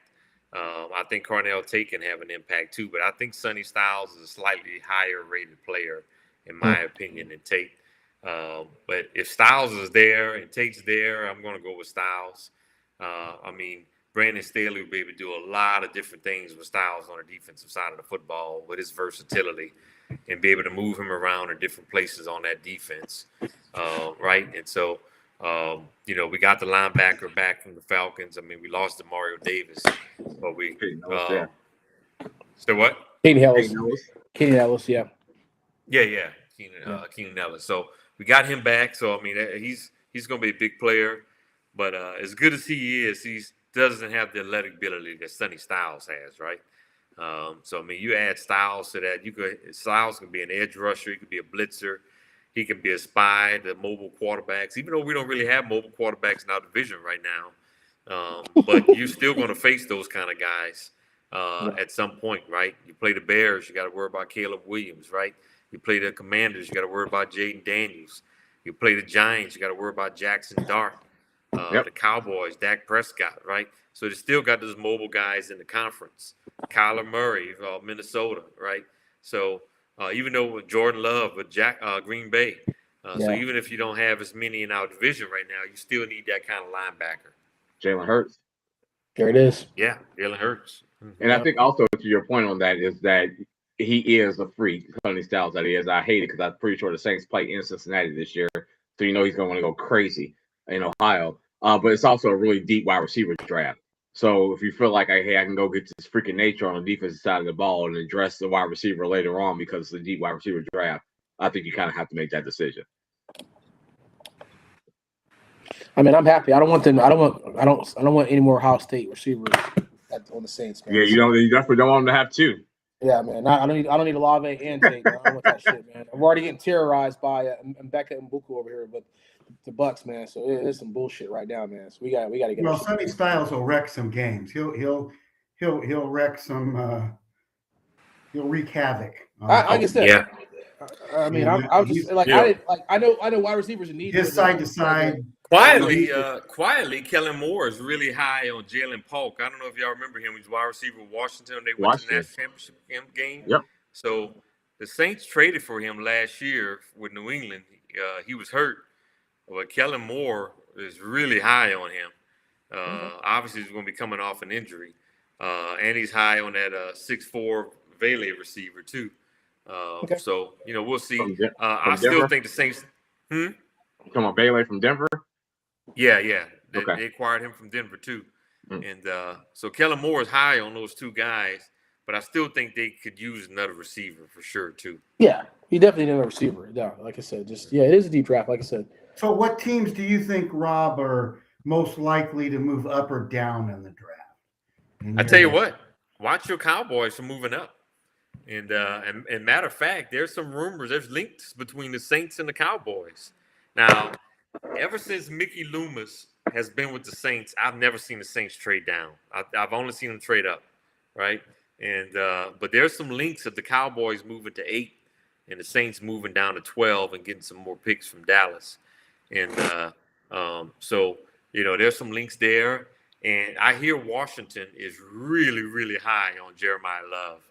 I think Cardell Tate can have an impact too, but I think Sonny Styles is a slightly higher rated player, in my opinion, than Tate. But if Styles is there and Tate's there, I'm going to go with Styles. I mean, Brandon Staley will be able to do a lot of different things with Styles on the defensive side of the football with his versatility and be able to move him around in different places on that defense, right? And so, we got the linebacker back from the Falcons. I mean, we lost to Mario Davis, but we so what? Keenan Ellis, yeah. Yeah. Keenan Ellis. So we got him back. So I mean, he's going to be a big player. But as good as he is, he doesn't have the athletic ability that Sonny Styles has, right? So I mean, you add Styles to that. Styles can be an edge rusher. He could be a blitzer. He can be a spy, the mobile quarterbacks, even though we don't really have mobile quarterbacks in our division right now. But you're still going to face those kind of guys at some point, right? You play the Bears, you got to worry about Caleb Williams, right? You play the Commanders, you got to worry about Jaden Daniels. You play the Giants, you got to worry about Jackson Dart. The Cowboys, Dak Prescott, right? So they still got those mobile guys in the conference. Kyler Murray, Minnesota, right? So even though with Jordan Love with Green Bay, so even if you don't have as many in our division right now, you still need that kind of linebacker. Jalen Hurts. There it is. Yeah, Jalen Hurts. And I think also to your point on that is that he is a freak, Sonny Styles that he is. I hate it because I'm pretty sure the Saints play in Cincinnati this year, so he's going to want to go crazy in Ohio. But it's also a really deep wide receiver draft. So if you feel like, hey, I can go get this freaking nature on the defensive side of the ball and address the wide receiver later on because it's a deep wide receiver draft, I think you kind of have to make that decision. I mean, I'm happy. I don't want any more Ohio State receivers on the Saints. Man. Yeah, you definitely don't want them to have two. Yeah, man. I don't need Olave and Tate. Man. I don't want that shit, man. I'm already getting terrorized by Mbeka Mbuku over here, but the Bucks, man. So it's some bullshit right now, man. So we got to get. Well, Sonny Styles will wreck some games. He'll wreck some. He'll wreak havoc. Like I said, yeah. I mean, I'm just like I know wide receivers in need. His side to side. Quietly, Kellen Moore is really high on Jalen Polk. I don't know if y'all remember him. He's wide receiver with Washington. They went to the national championship game. Yep. So the Saints traded for him last year with New England. He was hurt, but Kellen Moore is really high on him. Obviously, he's going to be coming off an injury, and he's high on that 6'4" Valet receiver too. So we'll see. I still think the Saints. Come on, Bailey from Denver. Yeah. They acquired him from Denver too, and so Kellen Moore is high on those two guys, but I still think they could use another receiver for sure too. Yeah, he definitely need another receiver. Yeah, like I said, it is a deep draft. Like I said, So what teams do you think, Rob, are most likely to move up or down in the draft? I tell you what, watch your Cowboys from moving up. And matter of fact, there's some rumors. There's links between the Saints and the Cowboys. Now, ever since Mickey Loomis has been with the Saints, I've never seen the Saints trade down. I've only seen them trade up, right? And but there's some links of the Cowboys moving to 8 and the Saints moving down to 12 and getting some more picks from Dallas. And so, there's some links there. And I hear Washington is really, really high on Jeremiah Love.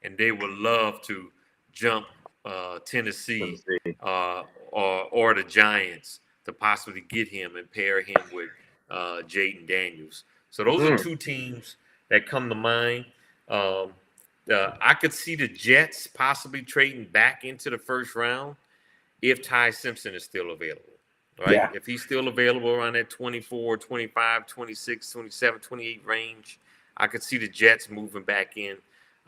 And they would love to jump Tennessee or the Giants to possibly get him and pair him with Jaden Daniels. So those are two teams that come to mind. I could see the Jets possibly trading back into the first round if Ty Simpson is still available, right? Yeah. If he's still available around that 24, 25, 26, 27, 28 range, I could see the Jets moving back in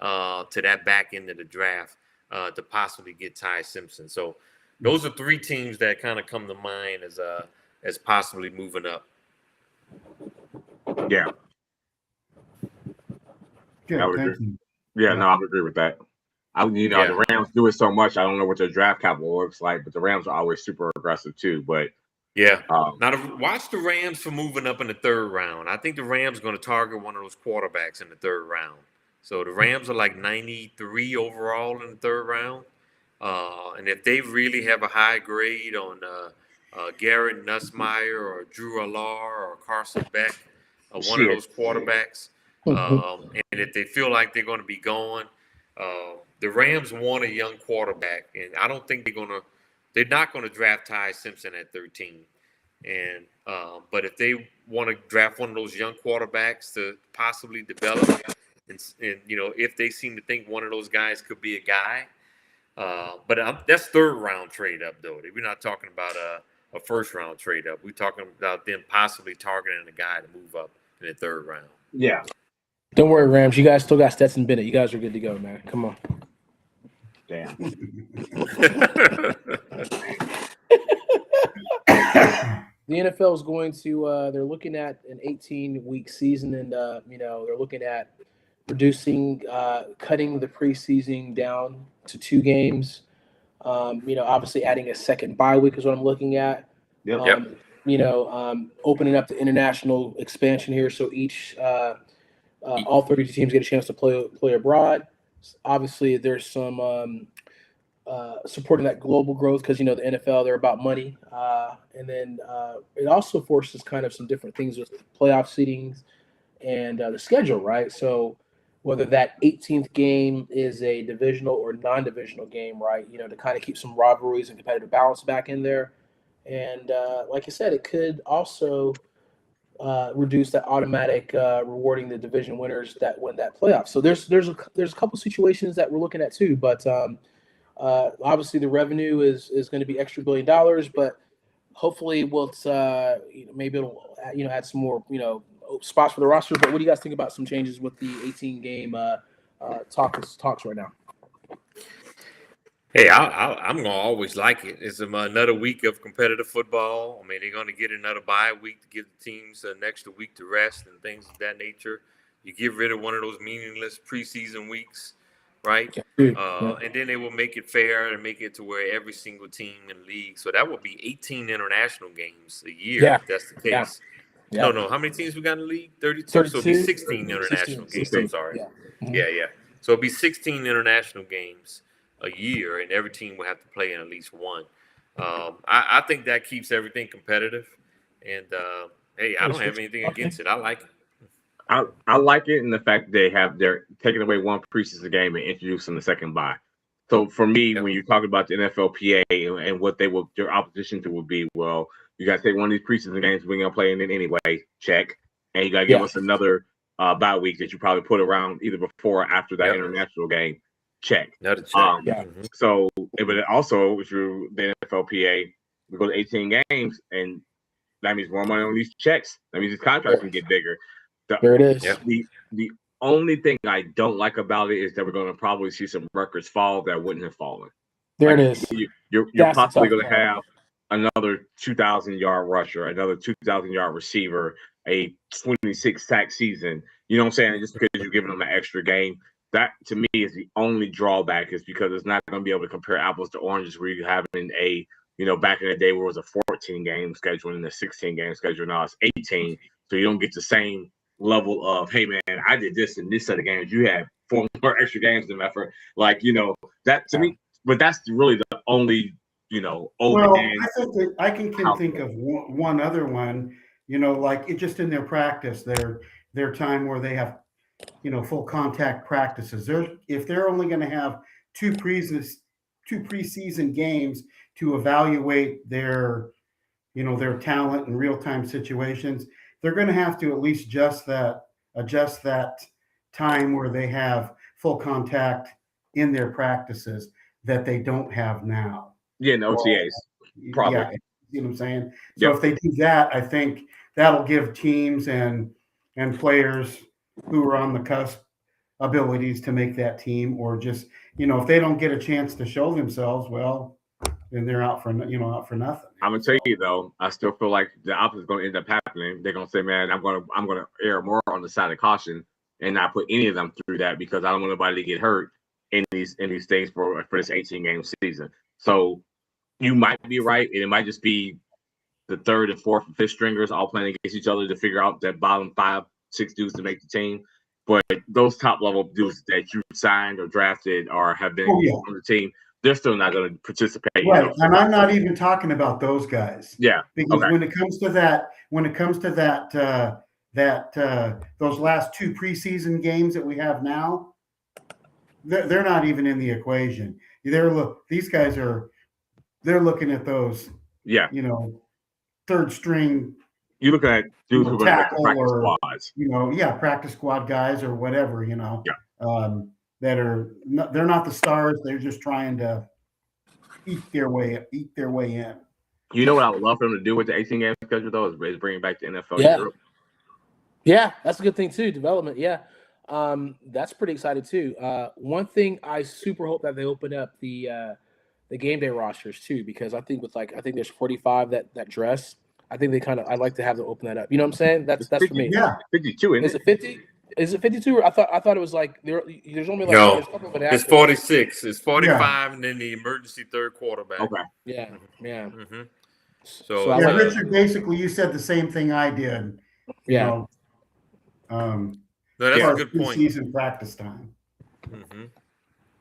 to that back end of the draft to possibly get Ty Simpson. So those are 3 teams that kind of come to mind as possibly moving up. Yeah. Good, I would thank agree. you. Yeah, no, I would agree with that. The Rams do it so much. I don't know what their draft capital looks like, but the Rams are always super aggressive too. But yeah, now watch the Rams for moving up in the 3rd round. I think the Rams are going to target one of those quarterbacks in the 3rd round. So the Rams are like 93 overall in the 3rd round. And if they really have a high grade on Garrett Nussmeier or Drew Allar or Carson Beck, one of those quarterbacks, and if they feel like they're going to be going, the Rams want a young quarterback, and I don't think they're not going to draft Ty Simpson at 13. And but if they want to draft one of those young quarterbacks to possibly develop, and if they seem to think one of those guys could be a guy, but that's 3rd round trade up though. We're not talking about a 1st round trade up. We're talking about them possibly targeting a guy to move up in the 3rd round. yeah, Don't worry, Rams. You guys still got Stetson Bennett. You guys are good to go, man. Come on. damn. The NFL is going to they're looking at an 18-week season, and they're looking at cutting the preseason down to 2 games. Obviously adding a second bye week is what I'm looking at. Yep. Opening up the international expansion here, so each all 32 teams get a chance to play abroad. Obviously, there's some supporting that global growth because the NFL, they're about money, and then it also forces kind of some different things with playoff seedings and the schedule, right? So whether that 18th game is a divisional or non-divisional game, right? To kind of keep some rivalries and competitive balance back in there. And like I said, it could also reduce that automatic rewarding the division winners that win that playoff. So there's a couple situations that we're looking at too, but obviously the revenue is going to be extra $1 billion, but hopefully maybe it'll add some more spots for the roster. But what do you guys think about some changes with the 18-game talks right now? Hey, I'm going to always like it. It's another week of competitive football. I mean, they're going to get another bye week to give the teams an extra week to rest and things of that nature. You get rid of one of those meaningless preseason weeks, right? And then they will make it fair and make it to where every single team in the league. So that would be 18 international games a year if that's the case. Yeah. No. How many teams we got in the league? 32? 32. So it'll be 16 international games. 16. I'm sorry. Yeah. Mm-hmm. Yeah. So it'll be 16 international games a year, and every team will have to play in at least one. I think that keeps everything competitive. And, hey, I don't have anything against it. I like it. I like it in the fact that they're taking away one preseason game and introducing the second bye. So for me, when you talk about the NFLPA and what their opposition to would be, well, you got to take one of these preseason games we're gonna play in it anyway. Check, and you got to give us another bye week that you probably put around either before or after that international game. Check. Another check. So, but also through the NFLPA, we go to 18 games, and that means more money on these checks. That means these contracts can get bigger. There it is. The only thing I don't like about it is that we're going to probably see some records fall that wouldn't have fallen. There it is. You're possibly going to have another 2,000-yard rusher, another 2,000-yard receiver, a 26 sack season. You know what I'm saying? Just because you're giving them an extra game. That, to me, is the only drawback, is because it's not going to be able to compare apples to oranges where you're having a, back in the day where it was a 14-game schedule and a 16-game schedule. Now it's 18. So you don't get the same level of, hey, man, I did this in this set of games. You had 4 more extra games than that. That to me, but that's really the only, Well, I think that I can think of one other one, like it just in their practice, their time where they have, full contact practices. If they're only going to have two preseason games to evaluate their talent in real-time situations, they're going to have to at least adjust that time where they have full contact in their practices that they don't have now. Yeah, no OTAs. Probably. Yeah, you know what I'm saying? So if they do that, I think that'll give teams and players who are on the cusp abilities to make that team, or just, if they don't get a chance to show themselves, well, then they're out for nothing. I'm gonna tell you though, I still feel like the opposite is gonna end up happening. They're gonna say, man, I'm gonna err more on the side of caution and not put any of them through that, because I don't want nobody to get hurt in these things for this 18-game season. So you might be right, and it might just be the third and fourth and fifth stringers all playing against each other to figure out that bottom 5-6 dudes to make the team. But those top level dudes that you signed or drafted or have been on the team, they're still not going to participate. Right, and I'm not even talking about those guys. Yeah, because when it comes to that, those last 2 preseason games that we have now, they're not even in the equation. These guys they're looking at those. Yeah, third string. You look at dudes who are going to practice squads. Practice squad guys or whatever. That they're not the stars. They're just trying to eat their way in. You know what I would love for them to do with the 18-game schedule though is bring back the NFL Europe. Yeah, that's a good thing too. Development, that's pretty exciting too. One thing I super hope that they open up the game day rosters too, because I think there's 45 that dress. I think I'd like to have them open that up. You know what I'm saying? That's 50, for me. Yeah, 52. Is it 50? Is it 52? I thought it was like there's only like no. It's 46. It's 45, and then the emergency third quarterback. Okay. Yeah. Mm-hmm. So Richard, basically, you said the same thing I did. Yeah. No, that's a good point. Season practice time. Mm-hmm.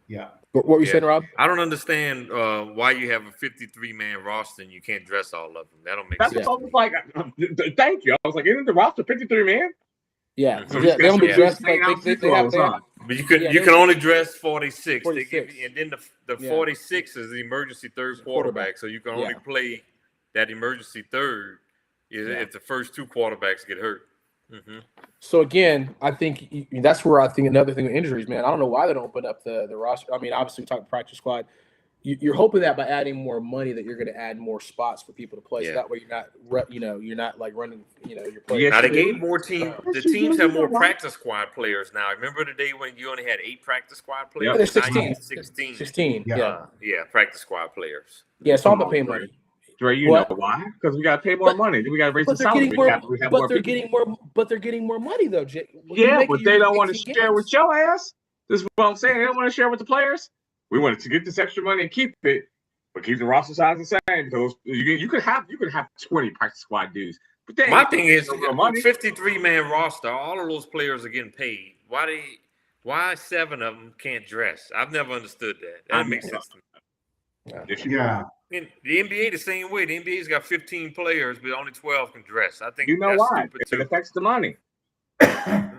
Yeah. What were you saying, Rob? I don't understand why you have a 53-man roster and you can't dress all of them. That don't make sense. That's what I was like, thank you. I was like, isn't the roster 53 man? Yeah. So they don't be dressed like they have. But you can only dress 46. 46. And then the 46 is the emergency third quarterback. So you can only play that emergency third if the first 2 quarterbacks get hurt. Mm-hmm. So again, I think that's where I think another thing with injuries, man. I don't know why they don't open up the roster. I mean, obviously, we're talking practice squad. You're hoping that by adding more money that you're going to add more spots for people to play. So that way you're not like running, your players. Now they gave more teams. The teams have more practice squad players now. Remember the day when you only had 8 practice squad players? Yeah, there's 16. 16. 16. Yeah, practice squad players. Yeah, it's all about paying money. Dre, know why? Because we got to pay more money. We got to raise the salary. But they're getting more money though, Jay. Yeah, but they don't want to share with your ass. This is what I'm saying. They don't want to share with the players. We wanted to get this extra money and keep it, but keep the roster size the same. Because you could have 20 practice squad dudes. But my thing is, 53-man roster. All of those players are getting paid. Why 7 of them can't dress? I've never understood that. That makes sense to me. Yeah. In the NBA, the same way. The NBA's got 15 players, but only 12 can dress. I think that's why. It affects the money. It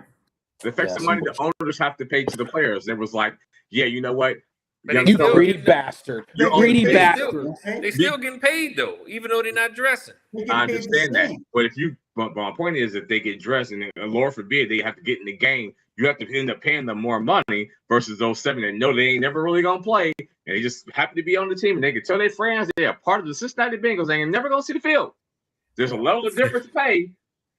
affects the money the owners have to pay to the players. It was like, you know what? You greedy bastard. You greedy bastard. They still getting paid, though, even though they're not dressing. I understand that. But my point is, if they get dressed, and Lord forbid they have to get in the game, you have to end up paying them more money versus those 7 that know they ain't never really going to play, and they just happen to be on the team, and they can tell their friends they are part of the Cincinnati Bengals. They ain't never going to see the field. There's a level of difference to pay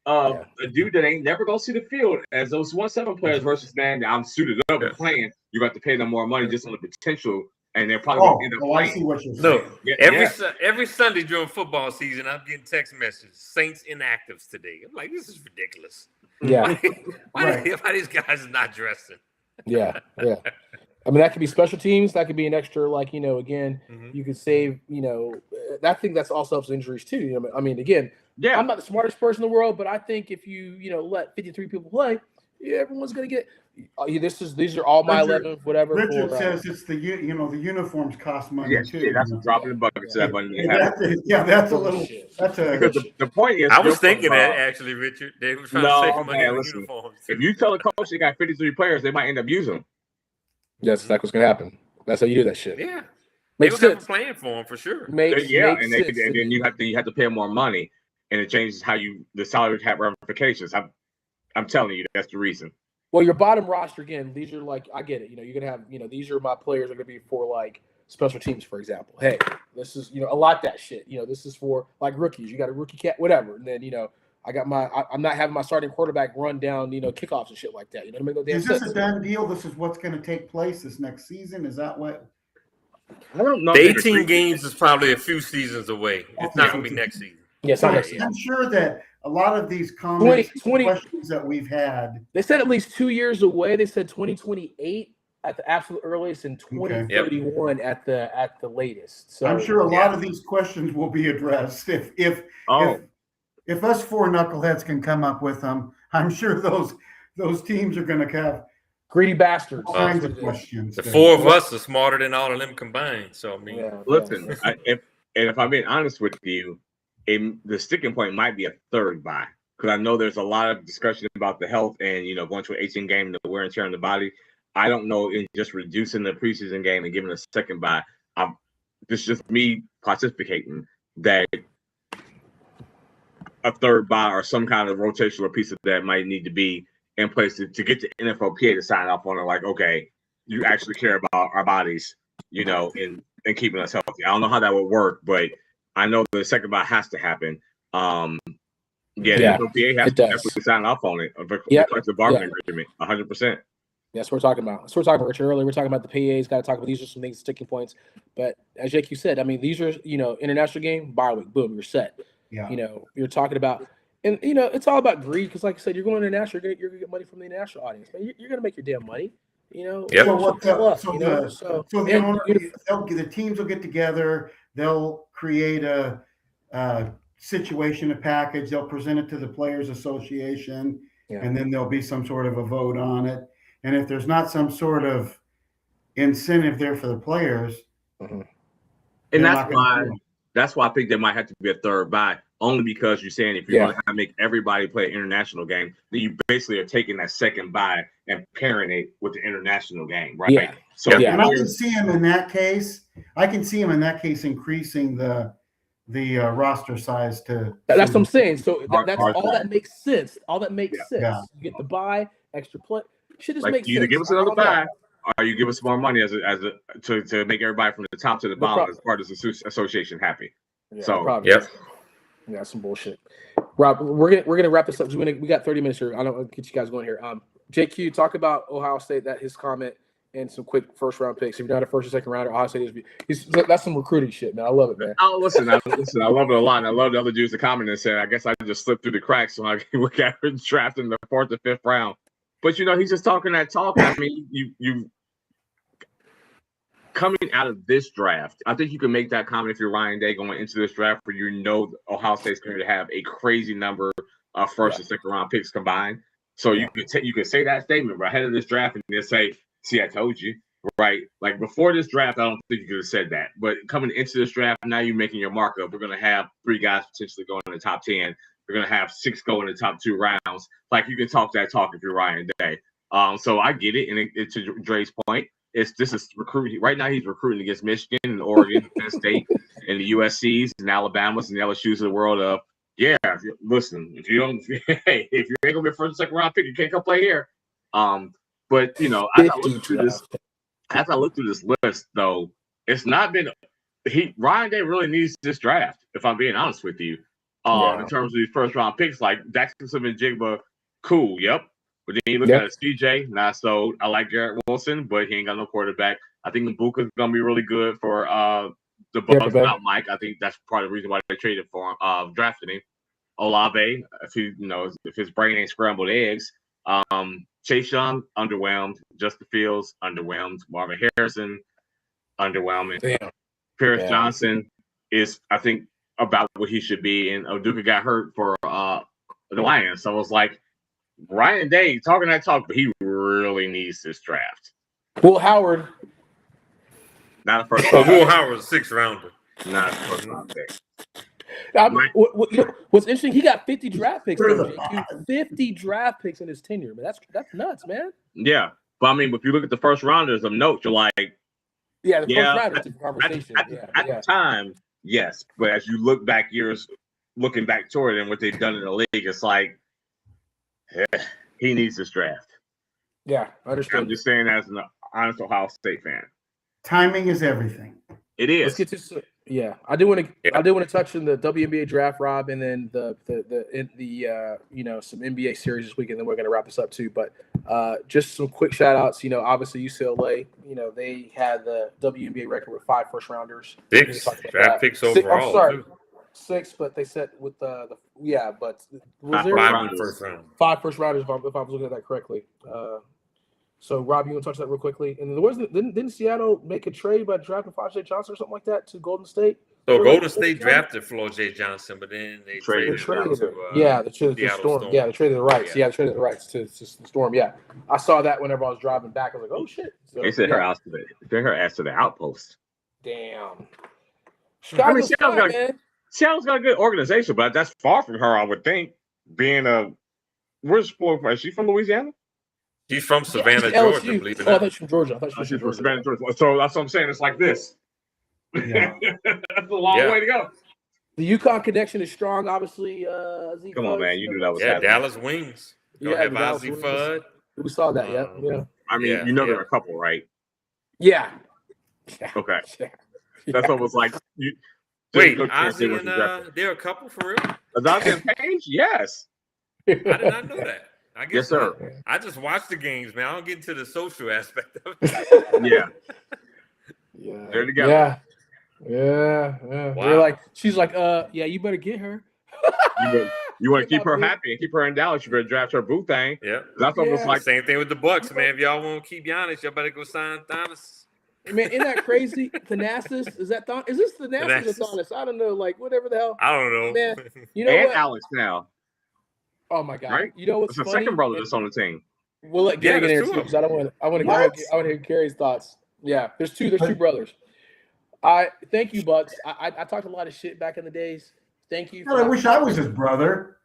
a dude that ain't never going to see the field as those 1-7 players versus, man, I'm suited up and playing. You got to pay them more money just on the potential and they're probably going to end up I playing. see what you're saying. Look, Yeah, every Sunday during football season, I'm getting text messages, Saints inactives today. I'm like, this is ridiculous. Yeah. Why these guys are not dressing? Yeah. I mean, that could be special teams. That could be an extra, again, you could save, I think that's also helps injuries too. I mean, again, I'm not the smartest person in the world, but I think if you, let 53 people play, everyone's going to get. These are all my 11, whatever. Richard says it's the uniforms cost money too. Yeah, that's a drop in the bucket to that money. That's a little. That's a. Because the point is, I was thinking that actually, Richard. They were trying to save money on uniforms. If you tell a coach they got 53 players, they might end up using them. That's exactly what's gonna happen. That's how you do that shit. Yeah, makes they would sense. have a plan for them for sure. And then you have to pay more money, and it changes how the salary cap ramifications. I'm telling you, that's the reason. Well, your bottom roster again. These are I get it. You're gonna have these are my players are gonna be for special teams, for example. Hey, this is a lot of that shit. This is for rookies. You got a rookie cat, whatever, and then I got I'm not having my starting quarterback run down, kickoffs and shit like that. Is this a done deal? This is what's going to take place this next season? Is that what? I don't know. The 18 games is probably a few seasons away. It's not going to be next season. Yes, I'm sure that a lot of these comments, 20 questions that we've had. They said at least 2 years away. They said 2028 at the absolute earliest and 2031 at the latest. So I'm sure a lot of these questions will be addressed if us four knuckleheads can come up with them. I'm sure those teams are going to have greedy bastards. All kinds of questions. The four of us are smarter than all of them combined. So I mean, listen, if I'm being honest with you, the sticking point might be a third bye, because I know there's a lot of discussion about the health and going to an 18 game, the wear and tear on the body. I don't know in just reducing the preseason game and giving a second bye. This is just me participating that a third bye or some kind of rotational piece of that might need to be in place to get the NFLPA to sign off on it. Okay, you actually care about our bodies, and keeping us healthy. I don't know how that would work, but I know the second bye has to happen. The NFLPA has to definitely sign off on it. The bargaining agreement, 100%. That's what we're talking about. That's what we're talking about, Richard, earlier. We're talking about the PAs. Got to talk about these are some things, sticking points. But as JQ said, I mean, these are, international game, bye week, boom, you're set. Yeah. You're talking about, and, it's all about greed because, like I said, you're going international, you're going to get money from the international audience. Man, you're going to make your damn money. The teams will get together. They'll create a situation, a package. They'll present it to the Players Association, and then there'll be some sort of a vote on it. And if there's not some sort of incentive there for the players, and that's why I think there might have to be a third bye, only because you're saying if you're going to make everybody play an international game, then you basically are taking that second bye and pairing it with the international game, right? Yeah. So and I can see him in that case. Increasing the roster size to. That's what I'm saying. So that's all that makes sense. All that makes sense. Yeah. You get the bye, extra play. Should just make sense. Either give us another bye, or you give us more money to make everybody from the top to the bottom as part of the association happy. That's some bullshit. Rob, we're gonna wrap this up. We got 30 minutes here. I don't get you guys going here. JQ, talk about Ohio State, his comment, and some quick first round picks. If you're not a first or second rounder, Ohio State that's some recruiting shit, man. I love it, man. Oh, listen, I love it a lot. And I love the other dudes that commented and said, I guess I just slipped through the cracks when we got drafted in the 4th or 5th round. But he's just talking that talk. I mean, you coming out of this draft, I think you can make that comment if you're Ryan Day going into this draft, where Ohio State's going to have a crazy number of first and second round picks combined. So you could say that statement right ahead of this draft and then say, "See, I told you." Right? Like before this draft, I don't think you could have said that. But coming into this draft, now you're making your markup. We're going to have 3 guys potentially going in the top 10. We're going to have 6 go in the top 2 rounds. Like you can talk that talk if you're Ryan Day. So I get it. And to Dre's point, this is recruiting. Right now he's recruiting against Michigan and Oregon, Penn State, and the USCs and Alabamas and the LSUs of the world. Listen, if you ain't going to be a first or second round pick, you can't come play here. But as I look through this list, though, it's not been Ryan Day really needs this draft, if I'm being honest with you. In terms of these first round picks, like Jaxon Smith-Njigba, cool, yep. But then you look at CJ, not so. I like Garrett Wilson, but he ain't got no quarterback. I think Ibuka's going to be really good for the Bucks Yeah, without Mike. I think that's part of the reason why they traded for him, drafted him. Olave, if his brain ain't scrambled eggs. Chase Young, underwhelmed. Justin Fields, underwhelmed. Marvin Harrison, underwhelming. Damn. Paris Johnson is, I think, about what he should be. And Oduka got hurt for the Lions. So it was like, Ryan Day talking that talk, but he really needs this draft. Will Howard. Not a first Oh, round. Will Howard's a 6th rounder. Not a first round pick. What's interesting, he got 50 draft picks. Through Though, the JQ. 50 draft picks in his tenure, man. That's nuts, man. Yeah. But I mean, if you look at the first rounders of note, you're like, Yeah, the Yeah, first round is a conversation. at the time, yes. But as you look back years, looking back toward it and what they've done in the league, it's like, he needs this draft. Yeah, I I'm understand. just saying as an honest Ohio State fan. Timing is everything. It Let's is. get to I do want to touch on the WNBA draft, Rob, and then the some NBA series this week, and then we're going to wrap this up too. But just some quick shout outs. Obviously UCLA. They had the WNBA record with 5 first rounders. 6 draft picks overall. I'm sorry, too. 6, but they said with but was 5 there first 5 in rounders. the first round. 5 first rounders if I was looking at that correctly? So, Rob, you want to touch that real quickly? And didn't Seattle make a trade by drafting Flau'jae Johnson or something like that to Golden State? So Golden State drafted Flau'jae Johnson, but then they traded They him traded to her. The Seattle Storm. Yeah, they traded the rights. Yeah. They traded the rights to the Storm. Yeah, I saw that whenever I was driving back. I was like, oh shit. So, They sent her ass to the outpost. Damn. Seattle's got, man. Seattle's got a good organization, but that's far from her, I would think. Being where's Florida? Is she from Louisiana? She's from Savannah, LSU. Georgia. Believe it I or thought not. she was from Georgia. She's from Savannah, Georgia. So that's what I'm saying. It's like this. Yeah. That's a long Yeah. way to go. The UConn connection is strong, obviously. Azzi Come on, Fudd, man. You knew that was Yeah, happening. Dallas Wings. Go have the Dallas Azzi Wings. Fudd. We saw that, yeah. I mean, Yeah, there are a couple, right? Yeah. Okay. Yeah. That's almost like you. Wait, Coach can't say Azzi what and you drafted. they're a couple for real? Azzi and Paige? Yes. I did not know that. I guess Yes, sir. I just watch the games, man. I don't get into the social aspect of it. Yeah. Yeah. There together. Yeah. Wow. They're like, she's like, yeah, you better get her. You want to keep her happy and keep her in Dallas, you better draft her boo thing. Yeah. That's almost Yeah. like Same thing with the Bucks, man. If y'all want to keep Giannis, y'all better go sign Thomas. Man, isn't that crazy? Thanasis? Is this Thanasis or Thanasis. Thomas? I don't know. Like, whatever the hell. I don't know. Man, you know and what? Alex now. Oh my God! Right? You know what's It's a funny? second brother that's on the team. We'll let Gary Yeah, get in there's here two too of because I want to hear Gary's thoughts. Yeah, there's two brothers. I thank you, Bucks. I talked a lot of shit back in the days. Thank you. Hell, I wish I was his brother.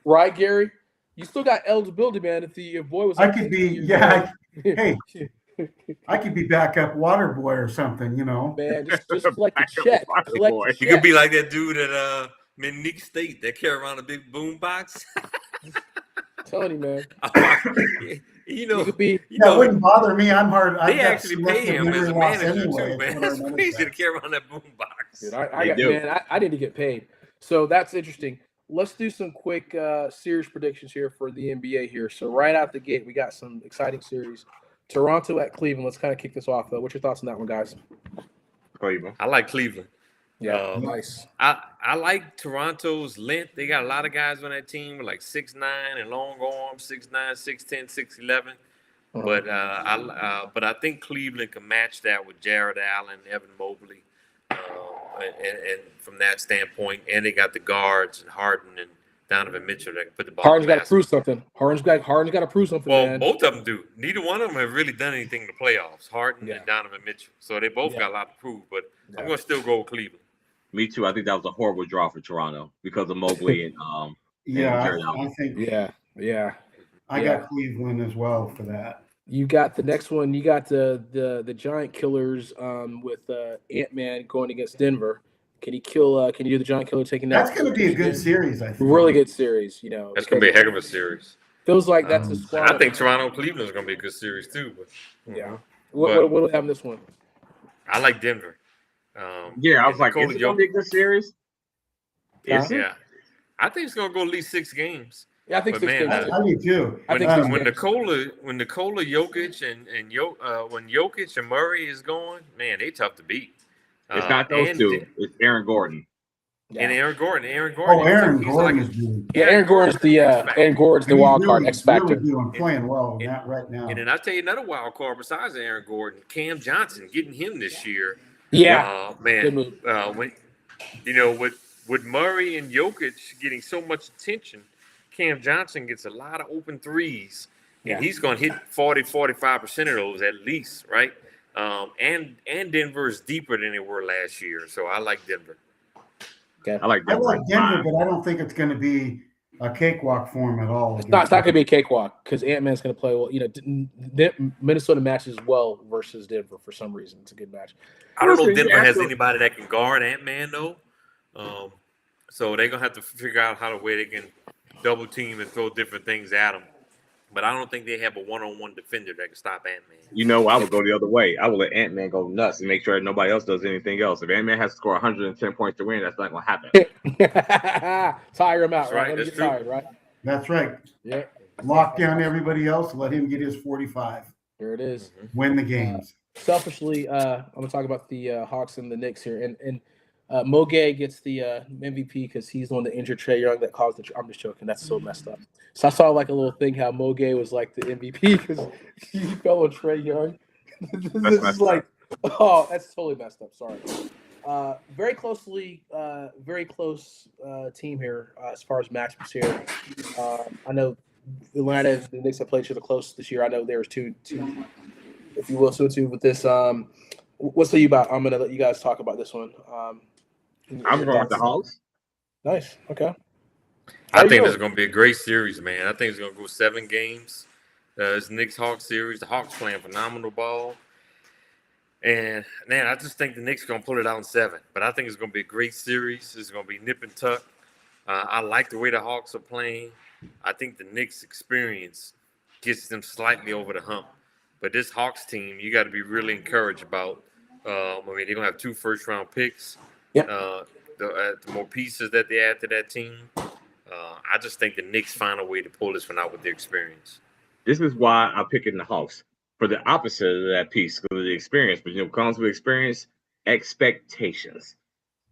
Right, Gary? You still got eligibility, man. If boy was I like could 60 be, years yeah. old. Hey, I could be backup water boy or something, Man, just collect the Backup check. water Collect boy. the You could check. be like that dude at Minique State that carry around a big boom box. I'm telling you, man. you You know, could be. you That know, wouldn't bother me. I'm hard. I've they got actually pay selective him as memory a loss manager anyway, too, man. what That's I crazy noticed to carry around that boom box. Dude, They do. I need to get paid. So that's interesting. Let's do some quick series predictions here for the NBA here. So right out the gate, we got some exciting series. Toronto at Cleveland. Let's kind of kick this off. What's your thoughts on that one, guys? Cleveland. I like Cleveland. Yeah, nice. I like Toronto's length. They got a lot of guys on that team with like 6'9" and long arms, 6'9", 6'10", 6'11". But I think Cleveland can match that with Jared Allen, Evan Mobley, and from that standpoint, and they got the guards and Harden and Donovan Mitchell that can put the ball. Harden's in the got to prove something. Harden's got to prove something, Well, man. both of them do. Neither one of them have really done anything in the playoffs. Harden and Donovan Mitchell, so they both got a lot to prove. But I'm going to still go with Cleveland. Me too. I think that was a horrible draw for Toronto because of Mobley and Yeah, Jared Allen. I think Yeah. I got Cleveland as well for that. You got the next one. You got the Giant Killers with Ant-Man going against Denver. Can he kill? Can you do the Giant Killer taking that? That's going to be a good series, I think. Really good series. That's going to be a heck of a series. Feels like that's a squad. I think Toronto-Cleveland is going to be a good series too. But, Yeah. What do we have in this one? I like Denver. I was like, is it going to be a good series? Yeah. I think it's going to go at least 6 games. Yeah, I think But six man, games. I do too. I think when six games. Nikola Jokic when Jokic and Murray is going, man, they tough to beat. It's not those And two. It's Aaron Gordon. Yeah. Aaron Gordon. Oh, Aaron he's Gordon like is doing. Yeah, Aaron Gordon's the And he's wild card really, X factor. really doing playing well not right now. And then I'll tell you another wild card besides Aaron Gordon, Cam Johnson, getting him this year. Yeah, good Man, move. with Murray and Jokic getting so much attention, Cam Johnson gets a lot of open threes, and he's going to hit 40-45% of those at least, right? And Denver is deeper than they were last year, so I like Denver. Okay. I like Denver, but I don't think it's going to be a cakewalk for him at all. It's not going to be a cakewalk because Ant-Man's going to play well. Minnesota matches well versus Denver for some reason. It's a good match. I don't know if Denver has anybody that can guard Ant-Man, though. So they're going to have to figure out how they can double team and throw different things at him. But I don't think they have a one-on-one defender that can stop Ant-Man. I would go the other way. I will let Ant-Man go nuts and make sure that nobody else does anything else. If Ant-Man has to score 110 points to win, that's not going to happen. Tire him out, right? Right. Let him get tired, right? That's right. Yeah. Lock down everybody else. Let him get his 45. There it is. Win the games. Selfishly, I'm going to talk about the Hawks and the Knicks here. And Moge gets the MVP because he's the one that injured Trae Young that caused the – I'm just joking. That's so messed up. So I saw like a little thing how Moge was like the MVP because he fell on Trae Young. This is like – oh, that's totally messed up. Sorry. Very close team here as far as matchups here. I know Atlanta and the Knicks have played each other close this year. I know there was two if you will, so too with this. What say you about? I'm gonna let you guys talk about this one. I'm going with the Hawks. Nice. Okay. I think it's going to be a great series, man. I think it's going to go 7 games. It's Knicks-Hawks series. The Hawks playing phenomenal ball. And, man, I just think the Knicks are going to pull it out in 7. But I think it's going to be a great series. It's going to be nip and tuck. I like the way the Hawks are playing. I think the Knicks' experience gets them slightly over the hump. But this Hawks team, you got to be really encouraged about. They're going to have 2 first-round picks. Yep. The more pieces that they add to that team, I just think the Knicks find a way to pull this one out with their experience. This is why I'm picking the Hawks for the opposite of that piece because of the experience. But what comes with experience, expectations.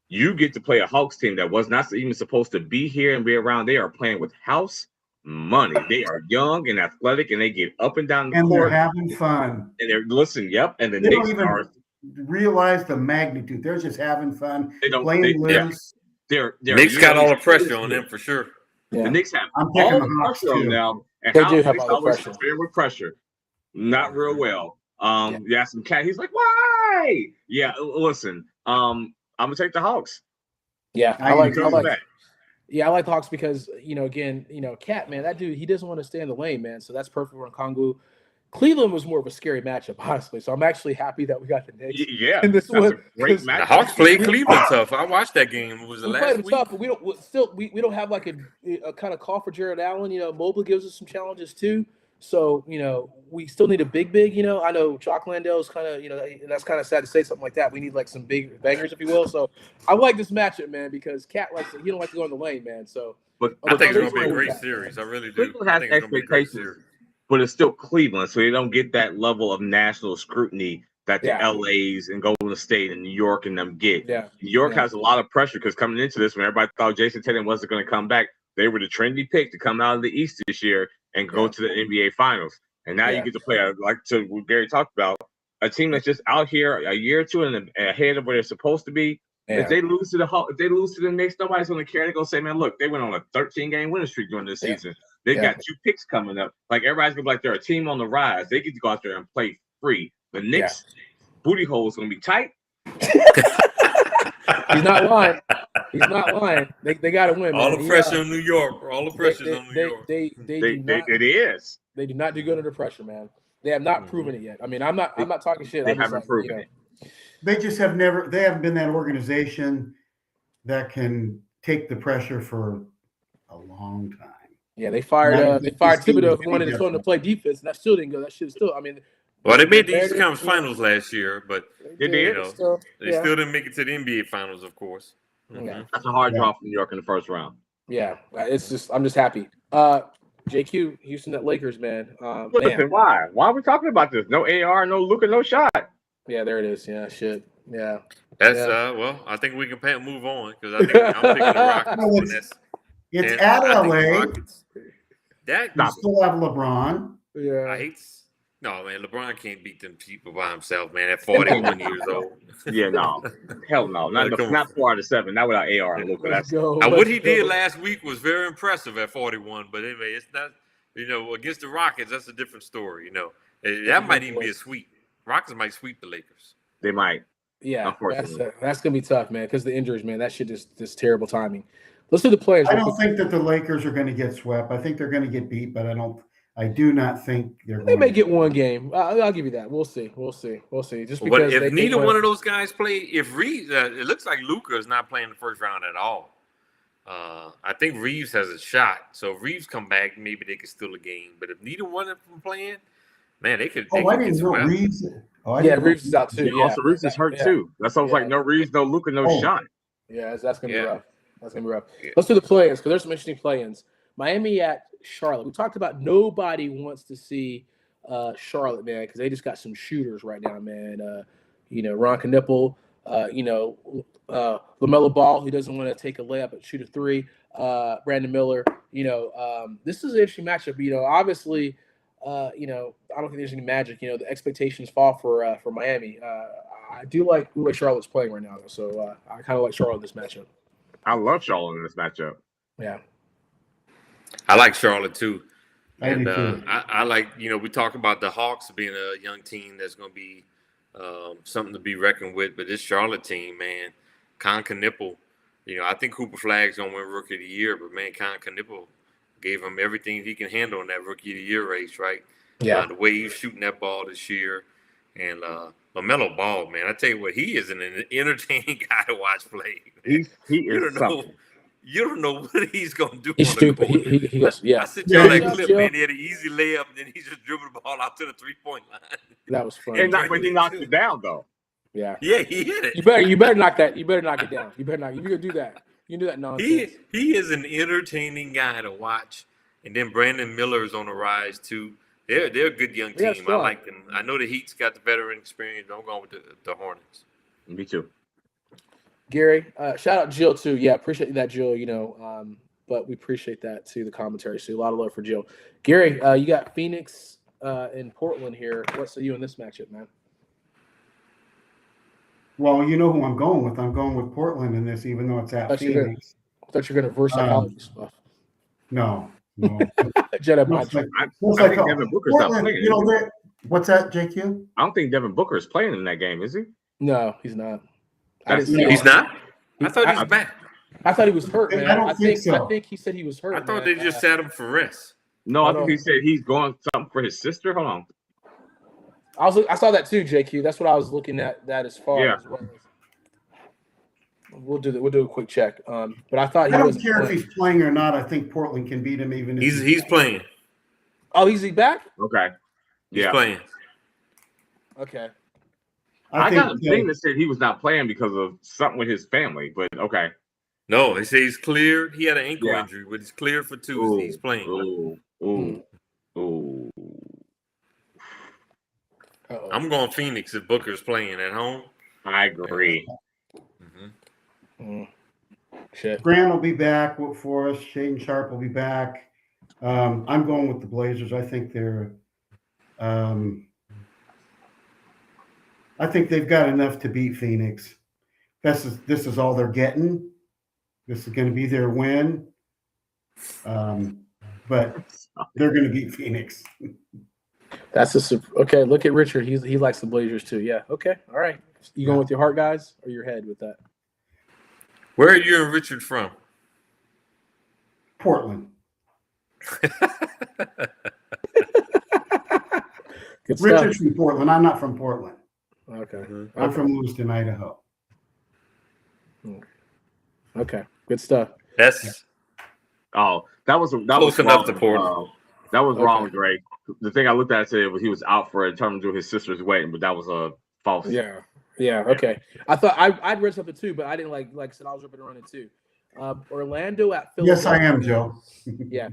You get to play a Hawks team that was not even supposed to be here and be around. They are playing with house money. They are young and athletic, and they get up and down the court. And they're having fun. And they're yep. And the They Knicks don't even are. Realize the magnitude. They're just having fun. They don't. Playing loose. Knicks got all the pressure on them for sure. The Knicks have I'm all picking the the Hawks pressure on too. them. And They how do have Knicks all the always pressure. interfere with pressure. Not real well. Yeah, some cat. He's like, why? Yeah, listen. I'm gonna take the Hawks. Yeah, I I like the Hawks because Cat, man, that dude, he doesn't want to stay in the lane, man. So that's perfect for Okongwu. Cleveland was more of a scary matchup, honestly. So I'm actually happy that we got the Knicks. Yeah, in this one. a great The matchup. Hawks played Cleveland tough. I watched that game. It was the We last played them week. tough, but we don't have like a kind of call for Jared Allen. Mobley gives us some challenges too. So we still need a big. I know Chalk Landale's kind of and that's kind of sad to say something like that. We need like some big bangers, if you will. So I like this matchup, man, because Cat he don't like to go in the lane, man. So But I think it's going to be a great series. I really do. Cleveland I has think it's going to be a great series. expectations, but it's still Cleveland, so they don't get that level of national scrutiny that the LAs and Golden State and New York and them get. Yeah. New York has a lot of pressure because coming into this, when everybody thought Jason Tatum wasn't going to come back, they were the trendy pick to come out of the East this year and go to the NBA Finals. And now you get to play, what Gary talked about, a team that's just out here a year or two and ahead of where they're supposed to be. Yeah. If they lose to the Knicks, nobody's going to care. They're going to say, man, look, they went on a 13-game winning streak during this season. They've got 2 picks coming up. Like, everybody's going to be like, they're a team on the rise. They get to go out there and play free. The Knicks booty hole is going to be tight. He's not lying. They got to win. All man. the pressure on New York. All the pressure on New York. It is. They do not do good under pressure, man. They have not proven it yet. I mean, I'm not talking shit. They haven't proven it. They just have never. They haven't been that organization that can take the pressure for a long time. Yeah, they fired Thibodeau, who wanted to play defense, and that still didn't go. That shit still. I mean, well, they made the East Conference Finals last year, but they did. They still didn't make it to the NBA Finals, of course. Yeah. That's a hard draw for New York in the first round. Yeah, it's just I'm just happy. JQ, Houston at Lakers, man. Listen, why? Why are we talking about this? No AR, no Luka, no shot. Yeah, there it is. Yeah, shit. Yeah. That's Yeah. well, I think we can move on because I think I'm picking the Rockets. No, when that's, It's and at I think the LA. Rockets. That You still have LeBron. Yeah. I hate. No, man, LeBron can't beat them people by himself, man. At 41 years old. Yeah, no, hell no, not 4 out of 7. Not without AR and Luka. Let's That's go. Now, what Let's he go. did last week was very impressive at 41. But anyway, it's not. Against the Rockets, that's a different story. That might even be a sweep. Rockets might sweep the Lakers. they might. Yeah, Unfortunately. that's gonna be tough, man, because the injuries, man. That shit is just terrible timing. Let's do the players. I don't think that the Lakers are going to get swept. I think they're going to get beat, but I do not think they're. They may get one game. I'll give you that. We'll see. Just But because if neither one of those guys play, if Reeves, it looks like Luka is not playing the first round at all. I think Reeves has a shot. So if Reeves come back, maybe they could steal a game. But if neither one of them playing, man, they could. I didn't know Reeves. Reeves is out too. Yeah, also, Reeves is hurt too. That's almost like no Reeves, no Luka, no shot. Yeah, that's gonna be rough. That's gonna be rough. Yeah. Let's do the play-ins because there's some interesting play-ins. Miami at Charlotte. We talked about nobody wants to see Charlotte, man, because they just got some shooters right now, man. Ron Knipple, LaMelo Ball, who doesn't want to take a layup but shoot a three. Brandon Miller. This is an interesting matchup. Obviously, I don't think there's any magic. The expectations fall for Miami. I do like the way Charlotte's playing right now, though. So I kind of like Charlotte in this matchup. I love Charlotte in this matchup. Yeah. I like Charlotte too. I do too. I like, we talk about the Hawks being a young team that's going to be something to be reckoned with. But this Charlotte team, man, Con Knipple, I think Cooper Flagg's going to win Rookie of the Year. But, man, Con Knipple gave him everything he can handle in that Rookie of the Year race, right? Yeah. The way he's shooting that ball this year. And LaMelo Ball, man, I tell you what, he is an entertaining guy to watch play. He is something. You don't know what he's going to do. He's stupid. He goes, yeah. I sent y'all that clip, Joe. man. He had an easy layup, and then he just dribbled the ball out to the three-point line. That was funny. And not when he knocked it down, though. Yeah. Yeah, he hit it. You better knock that. You better knock it down. You better not. If you're gonna do that, you can do that nonsense. He is an entertaining guy to watch. And then Brandon Miller is on the rise too. They're a good young Yeah, team. sure. I like them. I know the Heat's got the veteran experience. I'm going with the Hornets. Me too. Gary, shout out Jill too. Yeah, appreciate that, Jill. But we appreciate that too. The commentary. So a lot of love for Jill. Gary, you got Phoenix in Portland here. What's you in this matchup, man? Well, you know who I'm going with. I'm going with Portland in this, even though it's at Phoenix. I thought you were going to verse psychology stuff. No. Jedi mind trick. I think Devin Booker's not playing. What's that, JQ? I don't think Devin Booker is playing in that game, is he? No, he's not. He's not? I thought he was back. I thought he was hurt, man. I don't think so. I think he said he was hurt. I thought man. they just sat him for rest. No, I think he said he's going something for his sister. Hold on. I saw that too, JQ. That's what I was looking at. That as far as well. We'll do a quick check. But I thought I don't care if he's playing or not. I think Portland can beat him even if He's playing. Oh, is he back? Okay. He's playing. Okay. I got a thing that said he was not playing because of something with his family, but okay. No, they say he's cleared. He had an ankle injury, but he's cleared for Tuesday. He's playing. Ooh. I'm going Phoenix if Booker's playing at home. I agree. Shit. Grant will be back for us. Shaden Sharp will be back. I'm going with the Blazers. I think I think they've got enough to beat Phoenix. This is all they're getting. This is going to be their win. But they're going to beat Phoenix. Okay. Look at Richard. He likes the Blazers too. Yeah. Okay. All right. You going with your heart, guys, or your head with that? Where are you and Richard from? Portland. Good Richard's stuff. from Portland. I'm not from Portland. Okay. I'm from Lewiston, Idaho. Okay. Good stuff. That was close enough to Portland. That was wrong, Greg. The thing I looked at said he was out for in terms of his sister's wedding, but that was a false. Yeah. Okay. I thought I'd read something too, but I didn't like I said I was ripping around it too. Orlando at Philadelphia. Yes, I am, Joe. Yeah,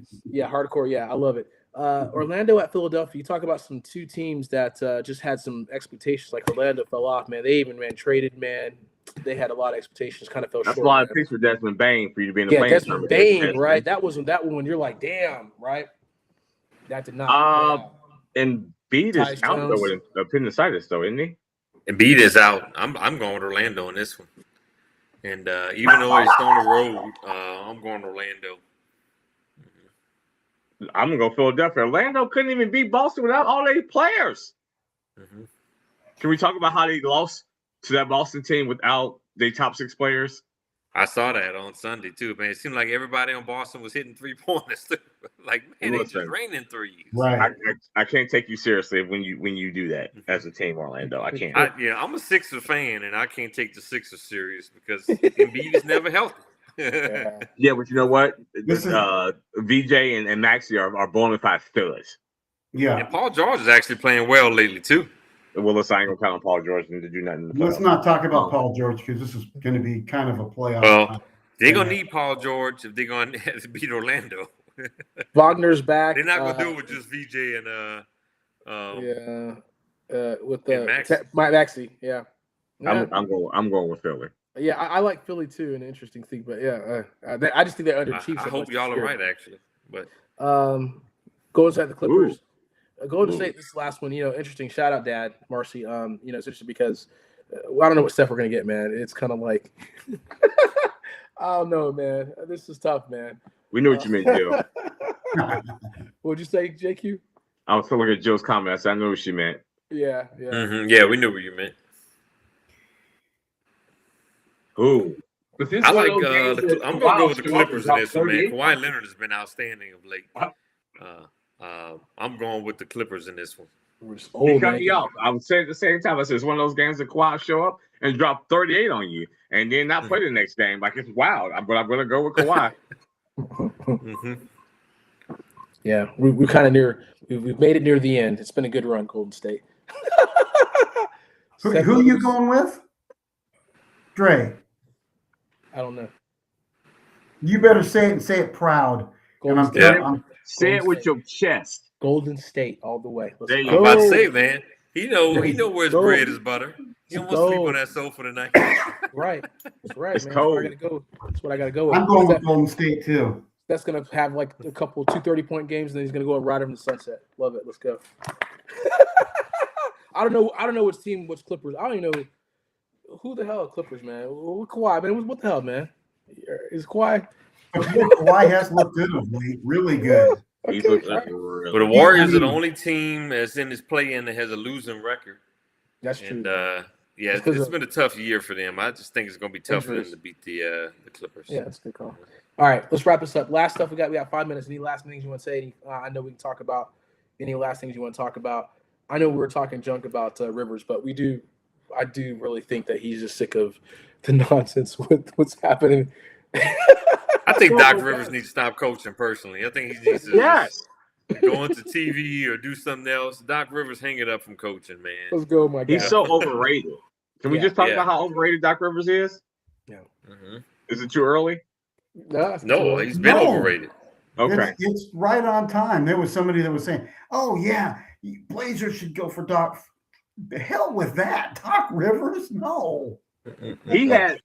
hardcore. Yeah, I love it. Orlando at Philadelphia. You talk about some two teams that just had some expectations. Like Orlando fell off, man. They even traded, man. They had a lot of expectations, kind of fell That's short. a lot of man. picks for Desmond Bain for you to be in the play-in Desmond tournament. Bain, right? That was when you're like, damn, right? That did not. play out. And Embiid is Tyus out Jones. though with appendicitis, though, isn't he? Embiid is out. I'm going with Orlando in this one. And even though it's on the road, I'm going Orlando. I'm gonna go Philadelphia. Orlando couldn't even beat Boston without all their players. Mm-hmm. Can we talk about how they lost to that Boston team without their top 6 players? I saw that on Sunday too, man. It seemed like everybody on Boston was hitting 3-pointers. Like, man, they just raining threes. Right. I can't take you seriously when you do that as a team, Orlando. I can't. I'm a Sixers fan, and I can't take the Sixers serious because Embiid is never healthy. Yeah, but you know what? VJ and Maxey are bona fide fillers. Yeah. And Paul George is actually playing well lately too. Well, let's I ain't gonna count on Paul George to do nothing. Let's not talk about Paul George because this is going to be kind of a playoff. Well, they're gonna need Paul George if they're gonna beat Orlando. Wagner's back. They're not gonna do it with just VJ and with the Maxey. Maxey. Yeah. I'm going with Philly. Yeah, I like Philly too. An interesting thing, but yeah, I just think they're underachieved. I hope y'all are right, actually. But Golden State, the Clippers. Golden Ooh. State, this last one, interesting. Shout out, Dad, Marcy. It's interesting because I don't know what stuff we're gonna get, man. It's kind of like I don't know, man. This is tough, man. We knew what you meant, Joe. What'd you say, JQ? I was still looking at Joe's comments. I knew what she meant. Yeah. mm-hmm. Yeah, we knew what you meant. Ooh. I like. I'm gonna go with the Clippers in this one, man. Kawhi Leonard has been outstanding of late. I'm going with the Clippers in this one. He cut me off. I would say at the same time. I said it's one of those games that Kawhi show up and drop 38 on you, and then not play the next game. Like it's wild. But I'm gonna go with Kawhi. Mm-hmm. Yeah, we're kind of near. We've made it near the end. It's been a good run, Golden State. Who are you going with? Dre. I don't know. You better say it and say it proud. Golden And State. Say it with your chest. Golden State all the way. There you I'm go. about to say, man. He know where his bread is butter. He don't want to sleep Go. on that sofa tonight. Right. That's right, It's man. cold. That's what I gotta go with. I'm going with Golden State too. That's gonna have like a couple 2 30-point games, and then he's gonna go and ride him to the sunset. Love it. Let's go. I don't know which Clippers. I don't even know who the hell are Clippers, man. Kawhi, man. What the hell, man? Is Kawhi? Kawhi has looked good of late. Really good. He's Okay, looking all right. really But the Warriors are the only team that's in this play-in that has a losing record. That's true. And yeah, It's 'cause it's of been a tough year for them. I just think it's going to be tough for them injuries. to beat the Clippers. Yeah, that's a good call. All right, let's wrap this up. Last stuff we got 5 minutes. Any last things you want to say? I know we can talk about any last things you want to talk about. I know we were talking junk about Rivers, but I do really think that he's just sick of the nonsense with what's happening. I think Doc Rivers needs to stop coaching personally. I think he needs to Yes. go into TV or do something else. Doc Rivers, hang it up from coaching, man. Let's go, my guy. He's so overrated. Can we Yeah. just talk Yeah. about how overrated Doc Rivers is? Mm-hmm. Is it too early? No, he's been No. overrated. Okay. It's right on time. There was somebody that was saying, "Oh yeah, Blazers should go for Doc." The hell with that, Doc Rivers. No. He had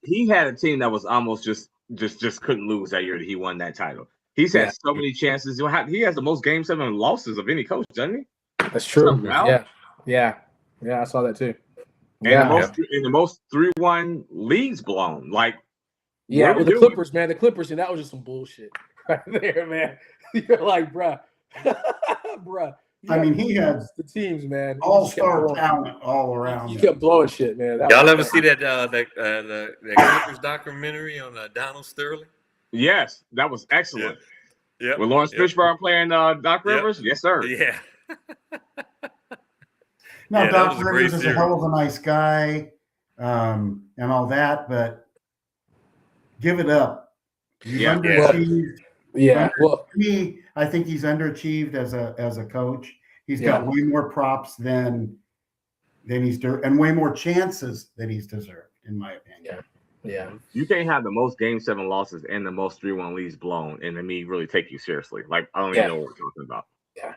a team that was almost just couldn't lose that year that he won that title. He's had so many chances. He has the most game 7 losses of any coach, doesn't he? That's true. Something else. Yeah. I saw that too. And the most 3-1 leads blown. Like Yeah, what are with we the doing? Clippers, man. The Clippers, and that was just some bullshit right there, man. You're like, bruh. Bruh. I mean, he had the teams, man. all-star talent all around. He him. kept blowing shit, man. That Y'all was ever bad. see that Clippers documentary on Donald Sterling? Yes, that was excellent. Yeah. With Lawrence Fishburne playing Doc Rivers? Yes, sir. Yeah. Now, Yeah, that Doc was a great Rivers is a series. hell of a nice guy, and all that, but give it up. He's Yeah. underachieved. Yeah. Well, To me, I think he's underachieved as a coach. He's got way more props than he's and way more chances than he's deserved, in my opinion. Yeah. You can't have the most Game 7 losses and the most 3-1 leads blown, and then me really take you seriously. Like, I don't even know what we're talking about. Yeah.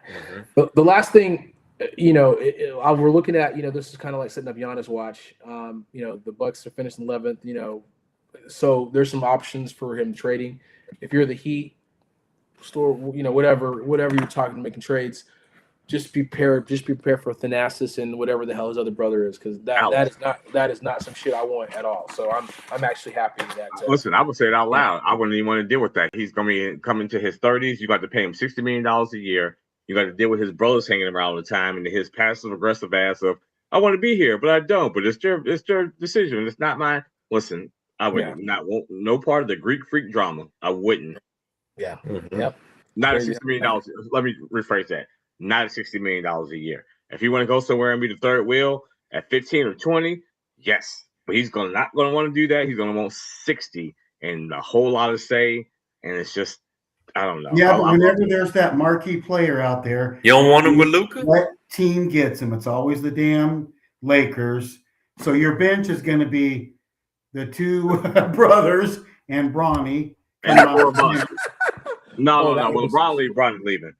But the last thing, we're looking at, this is kind of like setting up Giannis Watch. The Bucks are finishing 11th, so there's some options for him trading. If you're the Heat, store, whatever you're talking, making trades, just prepare for Thanasis and whatever the hell his other brother is, because that is not some shit I want at all. So I'm actually happy that. Listen, I would say it out loud. I wouldn't even want to deal with that. He's going to be coming to his 30s. You got to pay him $60 million a year. You got to deal with his brothers hanging around all the time and his passive aggressive ass of, I want to be here, but I don't. But it's their decision. It's not mine. Listen, I would not want no part of the Greek freak drama. I wouldn't. Yeah. Yep. Not at $60 million. Let me rephrase that. Not at $60 million a year. If you want to go somewhere and be the third wheel at 15 or 20, yes. But he's not going to want to do that. He's going to want 60 and a whole lot of say. And it's just, I don't know. Yeah, but whenever there's that marquee player out there, you don't want him with Luka? What team gets him? It's always the damn Lakers. So your bench is going to be the two brothers and Bronny. No. Well, LeBron leaving.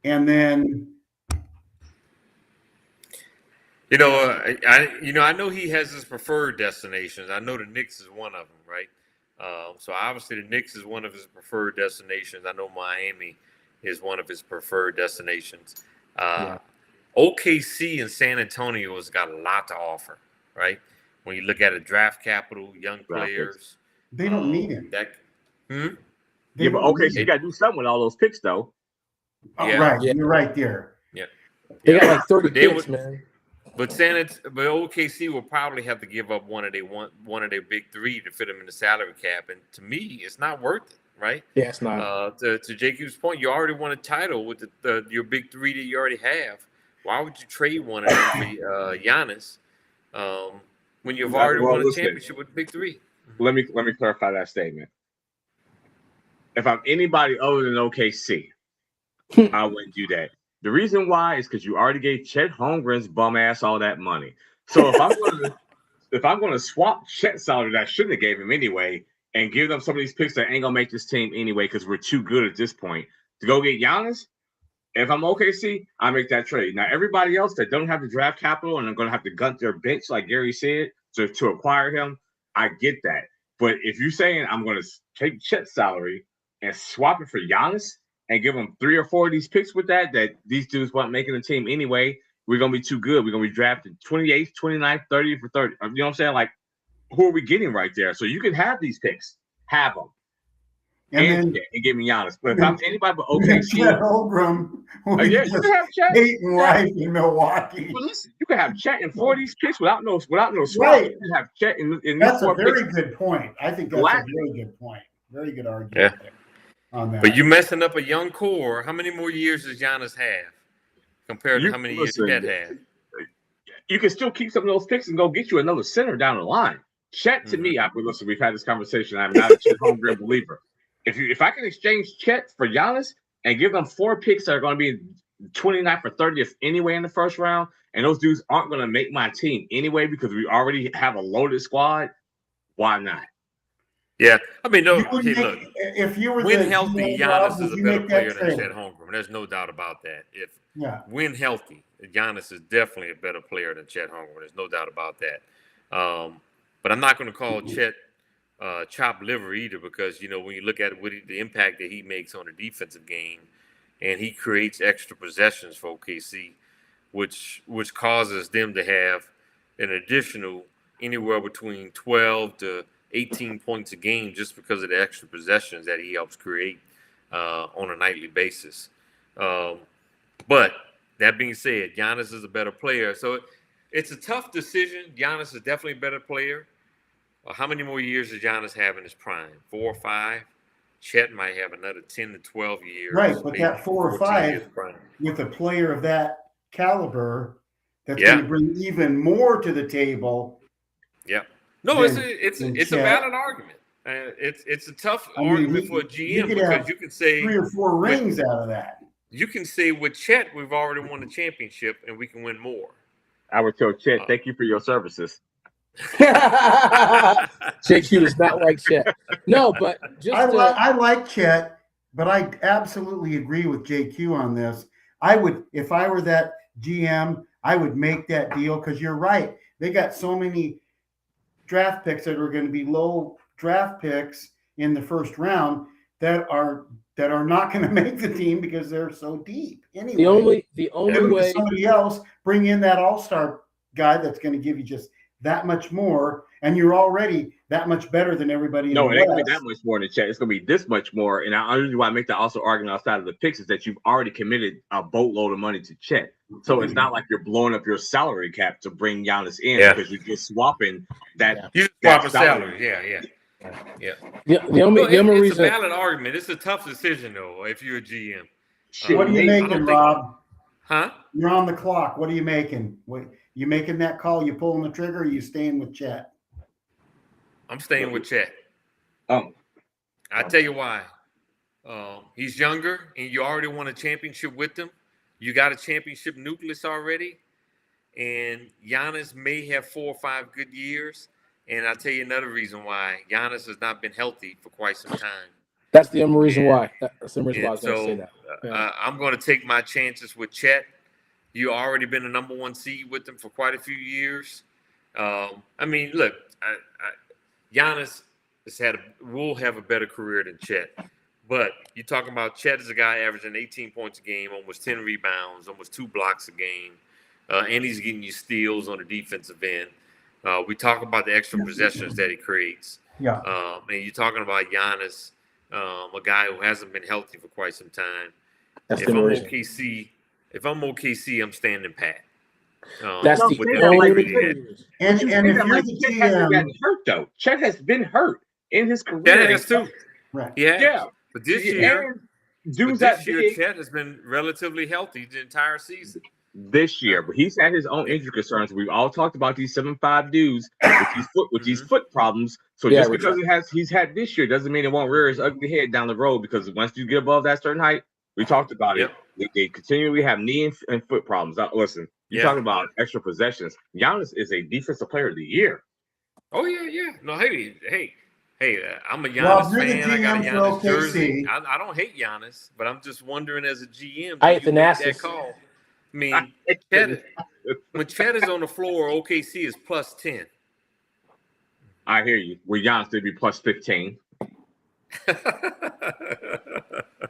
And then, I know he has his preferred destinations. I know the Knicks is one of them, right? So obviously the Knicks is one of his preferred destinations. I know Miami is one of his preferred destinations. OKC and San Antonio has got a lot to offer, right? When you look at a draft capital, young players, they don't need him. But OKC got to do something with all those picks, though. Oh, yeah. Right, you're right there. Yeah, they got like 30 picks, man. But OKC will probably have to give up one of their big three to fit them in the salary cap, and to me, it's not worth it, right? Yeah, it's not. To Jacob's point, you already won a title with your big three that you already have. Why would you trade one of them for Giannis when you've already won a championship with the big three? Let me clarify that statement. If I'm anybody other than OKC, I wouldn't do that. The reason why is because you already gave Chet Holmgren's bum ass all that money. So if I'm going to swap Chet's salary that I shouldn't have gave him anyway, and give them some of these picks that ain't gonna make this team anyway because we're too good at this point to go get Giannis. If I'm OKC, I make that trade. Now everybody else that don't have the draft capital and I'm going to have to gut their bench, like Gary said, to acquire him, I get that. But if you're saying I'm going to take Chet's salary and swap it for Giannis and give them 3 or 4 of these picks with that these dudes weren't making the team anyway, we're going to be too good. We're going to be drafted 28th, 29th, 30th for 30. You know what I'm saying? Like, who are we getting right there? So you can have these picks. Have them. And give me Giannis. But if I'm anybody but OKC. Chet Holmgren. You can have Chet. Hating life in Milwaukee. But listen, you can have Chet and 4 of these picks without no swap. Right. You can have Chet in that's a very good point. I think that's a very good point. Very good argument on that. But you're messing up a young core. How many more years does Giannis have compared to how many years Chet had? You can still keep some of those picks and go get you another center down the line. Chet, to me, listen, we've had this conversation. I'm not a Chet Holmgren believer. If I can exchange Chet for Giannis and give them 4 picks that are going to be 29th or 30th anyway in the first round, and those dudes aren't going to make my team anyway because we already have a loaded squad, why not? Yeah, I mean, no. If you were when healthy, Giannis is a better player than Chet Holmgren. There's no doubt about that. When healthy, Giannis is definitely a better player than Chet Holmgren. There's no doubt about that. But I'm not going to call Chet chopped liver either because, when you look at the impact that he makes on the defensive game, and he creates extra possessions for OKC, which causes them to have an additional anywhere between 12 to 18 points a game just because of the extra possessions that he helps create on a nightly basis. But that being said, Giannis is a better player. So it's a tough decision. Giannis is definitely a better player. How many more years does Giannis have in his prime? 4 or 5? Chet might have another 10 to 12 years. Right, but that 4 or 5 with a player of that caliber that's going to bring even more to the table. Yeah. No, it's a valid argument. It's a tough argument for a GM because you can say 3 or 4 rings out of that. You can say with Chet, we've already won the championship and we can win more. I would tell Chet, thank you for your services. JQ does not like Chet. No, but just I like Chet, but I absolutely agree with JQ on this. I would, if I were that GM, I would make that deal because you're right. They got so many draft picks that are going to be low draft picks in the first round that are not going to make the team because they're so deep. Anyway, the only way somebody else bring in that all-star guy that's going to give you just that much more, and you're already that much better than everybody. No, in it the ain't West. gonna be that much more in the chat. It's gonna be this much more. And I usually why I make that also argument outside of the picks is that you've already committed a boatload of money to Chet. So it's not like you're blowing up your salary cap to bring Giannis in because you're just swapping that. You swap a salary. Yeah. the only It's reason a valid argument. It's a tough decision though if you're a GM. What are you making, Rob? Huh? You're on the clock. What are you making? You making that call? You pulling the trigger? Or you staying with Chet? I'm staying with Chet. Oh, I tell you why. He's younger, and you already won a championship with him. You got a championship nucleus already, and Giannis may have 4 or 5 good years. And I'll tell you another reason why Giannis has not been healthy for quite some time. that's the only reason why. That's the reason why I was going to say that. I'm going to take my chances with Chet. You already been a number 1 seed with him for quite a few years. I mean, look, Giannis will have a better career than Chet. But you're talking about Chet is a guy averaging 18 points a game, almost 10 rebounds, almost 2 blocks a game, and he's getting you steals on the defensive end. We talk about the extra possessions that he creates. Yeah. And you're talking about Giannis, a guy who hasn't been healthy for quite some time. That's If the I'm reason. OKC, I'm standing pat. That's No, the Chet only like- reason. And if you're the Chet hasn't GM, gotten hurt though. Chet has been hurt in his career. That has too. right? Yeah. But this year, Big Chet has been relatively healthy the entire season. this year, but he's had his own injury concerns. We've all talked about these 7'5" dudes with these foot problems. So Yeah, just because he's had this year doesn't mean it won't rear his ugly head down the road. Because once you get above that certain height, we talked about it. They continually have knee and foot problems. Now, listen, you're talking about extra possessions. Giannis is a defensive player of the year. Oh yeah. No, hey, I'm a Giannis Rob, you're the fan. I got a GM for Giannis OKC. jersey. I don't hate Giannis, but I'm just wondering as a GM, I do hate you the make Nassus. that call? I mean, when Chet is on the floor, OKC is plus 10. I hear you. Where Giannis did be plus 15.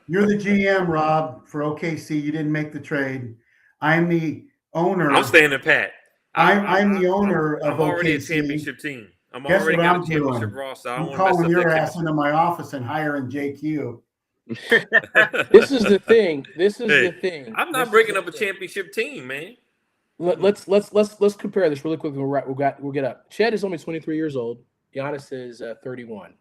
You're the GM, Rob, for OKC. You didn't make the trade. I'm the owner. I'm standing pat. I'm the owner of I'm already OKC. a championship team. I'm Guess already what got I'm a championship doing? roster. I I'm don't want to mess calling up your that ass into my office and hiring JQ. This is the thing. The thing. I'm not breaking up a championship team, man. Let's compare this really quick. We'll get up. Chet is only 23 years old. Giannis is 31.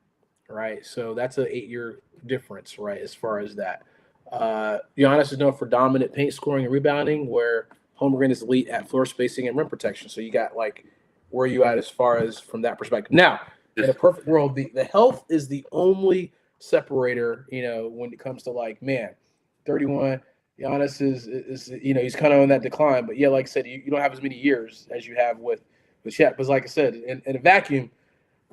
Right, so that's an 8-year difference, right? As far as that, Giannis is known for dominant paint scoring and rebounding, where Holmgren is elite at floor spacing and rim protection. So you got where are you at as far as from that perspective? Now, in a perfect world, the health is the only separator. When it comes to 31. Giannis is he's kind of on that decline, but yeah, like I said, you don't have as many years as you have with Chet. But like I said, in a vacuum,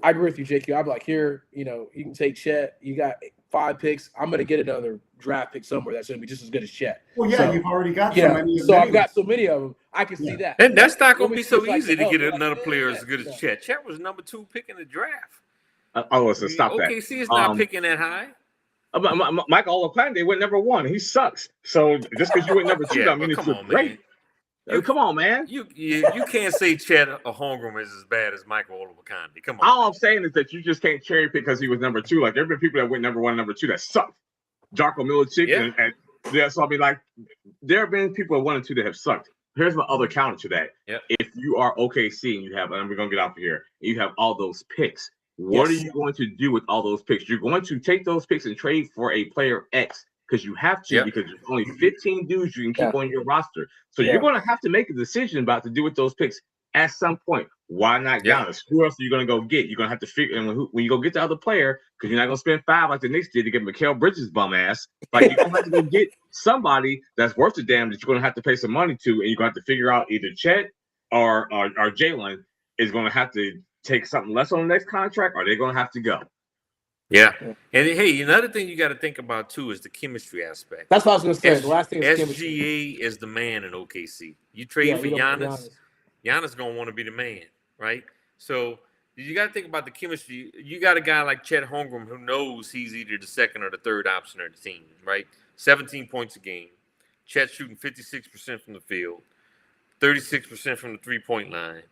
I agree with you, JQ. I'd be like, here, you can take Chet. You got 5 picks. I'm going to get another draft pick somewhere that's going to be just as good as Chet. Well, yeah, so, you've already got so many. So I've got so many of them. I can see that. And that's not going to be so It's easy to the get health. another player as good as Chet. Chet was number 2 pick in the draft. Listen, stop that. OKC is not picking that high. Mike All-Atlanta, they went number 1. He sucks. So just because you went number 2, doesn't mean it's great. Come on, man. You can't say Chet or Holmgren is as bad as Michael Olowokandi. Come on. All I'm saying is that you just can't cherry pick because he was number 2. Like there have been people that went number 1 and number 2 that sucked. Darko Milicic and so I'll be like, there have been people at 1 and 2 that have sucked. Here's my other counter to that. Yep. If you are OKC and you have, and we're gonna get out of here, you have all those picks. What are you going to do with all those picks? You're going to take those picks and trade for a player X because you have to, because there's only 15 dudes you can keep on your roster. So you're going to have to make a decision about to do with those picks at some point. Why not Giannis? Who else are you going to go get? You're going to have to figure, and when you go get the other player, because you're not going to spend 5 like the Knicks did to get Mikal Bridges' bum ass. Like you're going to have to go get somebody that's worth the damn that you're going to have to pay some money to, and you're going to have to figure out either Chet or Jalen. is going to have to take something less on the next contract, or they're going to have to go. Yeah. And hey, another thing you got to think about too is the chemistry aspect. That's what I was going to say. The last thing is SGA chemistry. is the man in OKC. You trade for you don't want Giannis. Giannis going to want to be the man, right? So you got to think about the chemistry. You got a guy like Chet Holmgren who knows he's either the second or the third option of the team, right? 17 points a game. Chet shooting 56% from the field, 36% from the three-point line,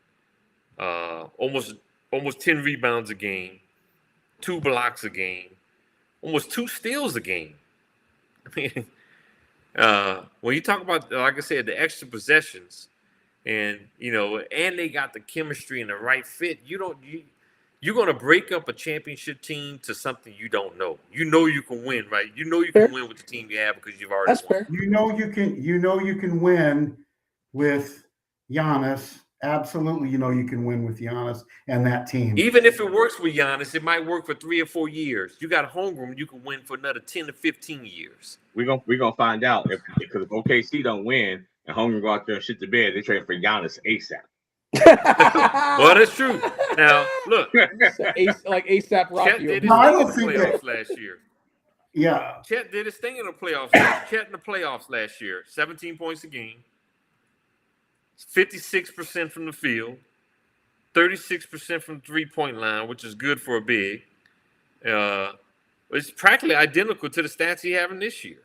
almost 10 rebounds a game, 2 blocks a game, almost 2 steals a game. I mean, when you talk about, like I said, the extra possessions, and and they got the chemistry and the right fit, you're going to break up a championship team to something you don't know. You know you can win, right? You know you can win with the team you have because you've already That's won. fair. You know you can win with Giannis. Absolutely, you can win with Giannis and that team. Even if it works with Giannis, it might work for 3 or 4 years. You got Holmgren, you can win for another 10 to 15 years. We're gonna find out because if OKC don't win and Holmgren go out there and shit the bed, they trade for Giannis ASAP. Well, that's true. Now, look. Like ASAP Rocky. Chet did his No, I thing in don't the think playoffs that- last year. Yeah. Chet did his thing in the playoffs. Chet in the playoffs last year, 17 points a game, 56% from the field, 36% from the three-point line, which is good for a big. It's practically identical to the stats he having this year.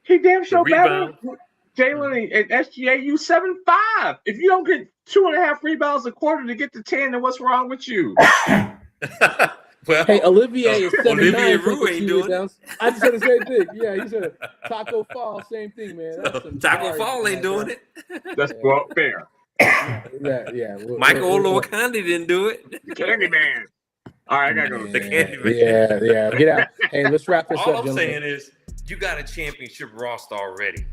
He damn sure better. rebound. Jalen and SGA, you 7'5". If you don't get 2.5 rebounds a quarter to get to 10, then what's wrong with you? Well, Hey, Olivier is 7'9". Olivier Roux ain't doing it. I just said the same thing. Yeah, he said Taco Fall, same thing, man. That's some Taco hard, Fall ain't man. doing it. That's well fair. Yeah. Michael Olowokandi didn't do it. The Candyman. All right, I gotta go. The Candyman. Yeah. Get out. Hey, let's wrap this All up, I'm gentlemen. saying is, you got a championship roster already.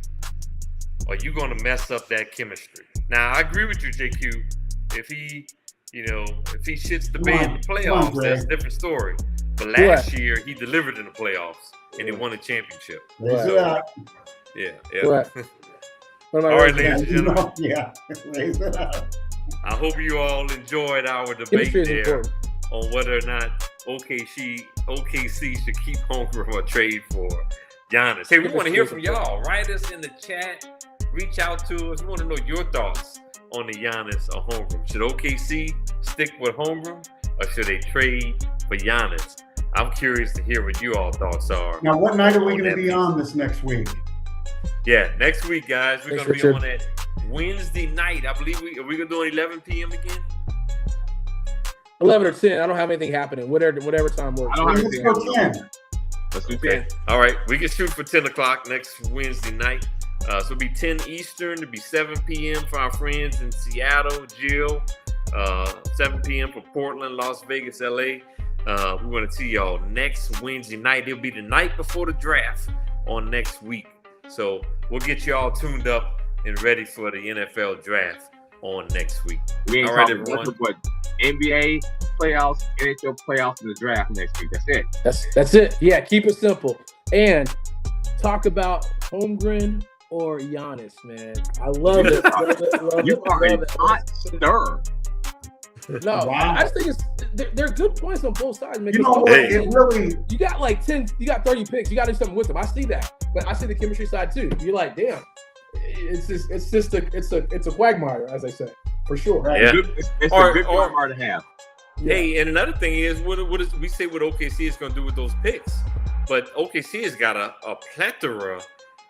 Are you going to mess up that chemistry? Now, I agree with you, JQ. If he shits the bed in the playoffs, that's a different story. But last year, he delivered in the playoffs, and he won a championship. Raise it So, up. Yeah. What? What am I All right, raising ladies up? and gentlemen. Yeah. Raise it up. I hope you all enjoyed our debate Chemistry is there important. on whether or not OKC should keep Holmgren or trade for Giannis. Hey, we want to hear from y'all. Write us in the chat. Reach out to us. We want to know your thoughts on the Giannis or Holmgren. Should OKC stick with Holmgren or should they trade for Giannis? I'm curious to hear what you all thoughts are. Now, what night are we on going to that be piece. on this next week? Yeah, next week, guys. We're Thanks, going to be Richard. on that Wednesday night. I believe are we going to do it 11 p.m. again? 11 or 10. I don't have anything happening. Whatever time works. I don't have Let's anything go else. 10. Let's do Okay. 10. All right. We can shoot for 10 o'clock next Wednesday night. So it'll be 10 Eastern. It'll be 7 p.m. for our friends in Seattle, Jill. 7 p.m. for Portland, Las Vegas, LA. We want to see y'all next Wednesday night. It'll be the night before the draft on next week. So we'll get you all tuned up and ready for the NFL draft on next week. We ain't All right, talking everyone. nothing but NBA playoffs, NHL playoffs, and the draft next week. That's it. That's it. Yeah, keep it simple. And talk about Holmgren or Giannis, man. I love it. Love You it, are a love it. hot stir. No, Wow. I just think they're good points on both sides, man. You know what? Hey. It really, You got like 10, you got 30 picks. You got to do something with them. I see that, but I see the chemistry side too. You're like, damn, it's a quagmire, as I say, for sure. right? Yeah. It's Or- a good or- part to have. Yeah. Hey, and another thing is, what is we say what OKC is going to do with those picks, but OKC has got a plethora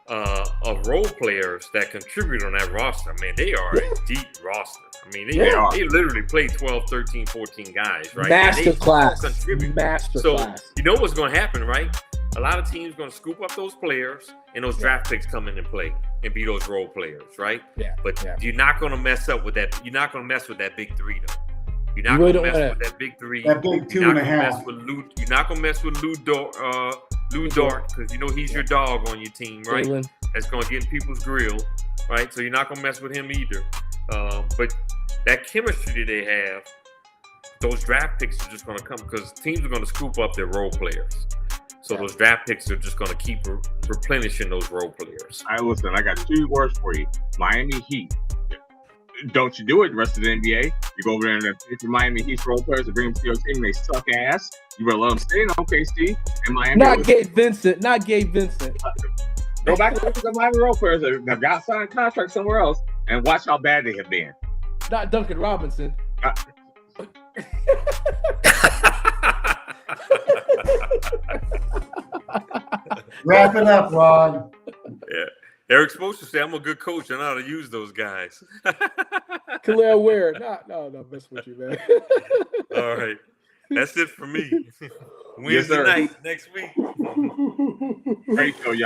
of role players that contribute on that roster. I mean, they are a deep roster. I mean, they literally play 12, 13, 14 guys, right? And they all contribute. Master So class. you know what's going to happen, right? A lot of teams going to scoop up those players, and those draft picks come in and play and be those role players, right? Yeah. But Yeah. you're not going to mess up with that. You're not going to mess with that big three, though. You're not really going to don't mess wanna- with that big three. That big two You're and not a gonna half. mess with Lou. You're not gonna mess with Lou Dort because you know he's your dog on your team, right? Jalen. That's gonna get in people's grill, right? So you're not gonna mess with him either. But that chemistry that they have, those draft picks are just gonna come because teams are gonna scoop up their role players. So those draft picks are just gonna keep replenishing those role players. All right, listen, I got 2 words for you. Miami Heat. don't you do it the rest of the NBA. You go over there and pick your Miami Heat role players and bring them to your team. They suck ass. You better let them stay in OKC and Miami. Not Gabe Vincent. Go back and look at the Miami role players that have got signed contracts somewhere else and watch how bad they have been. Not Duncan Robinson. Wrap it up, Ron. Yeah. Eric Spoelstra said, I'm a good coach. I know how to use those guys. Khalil Ware. No, mess with you, man. All right. That's it for me. Yes, Wednesday sir. night next week. Great show, y'all.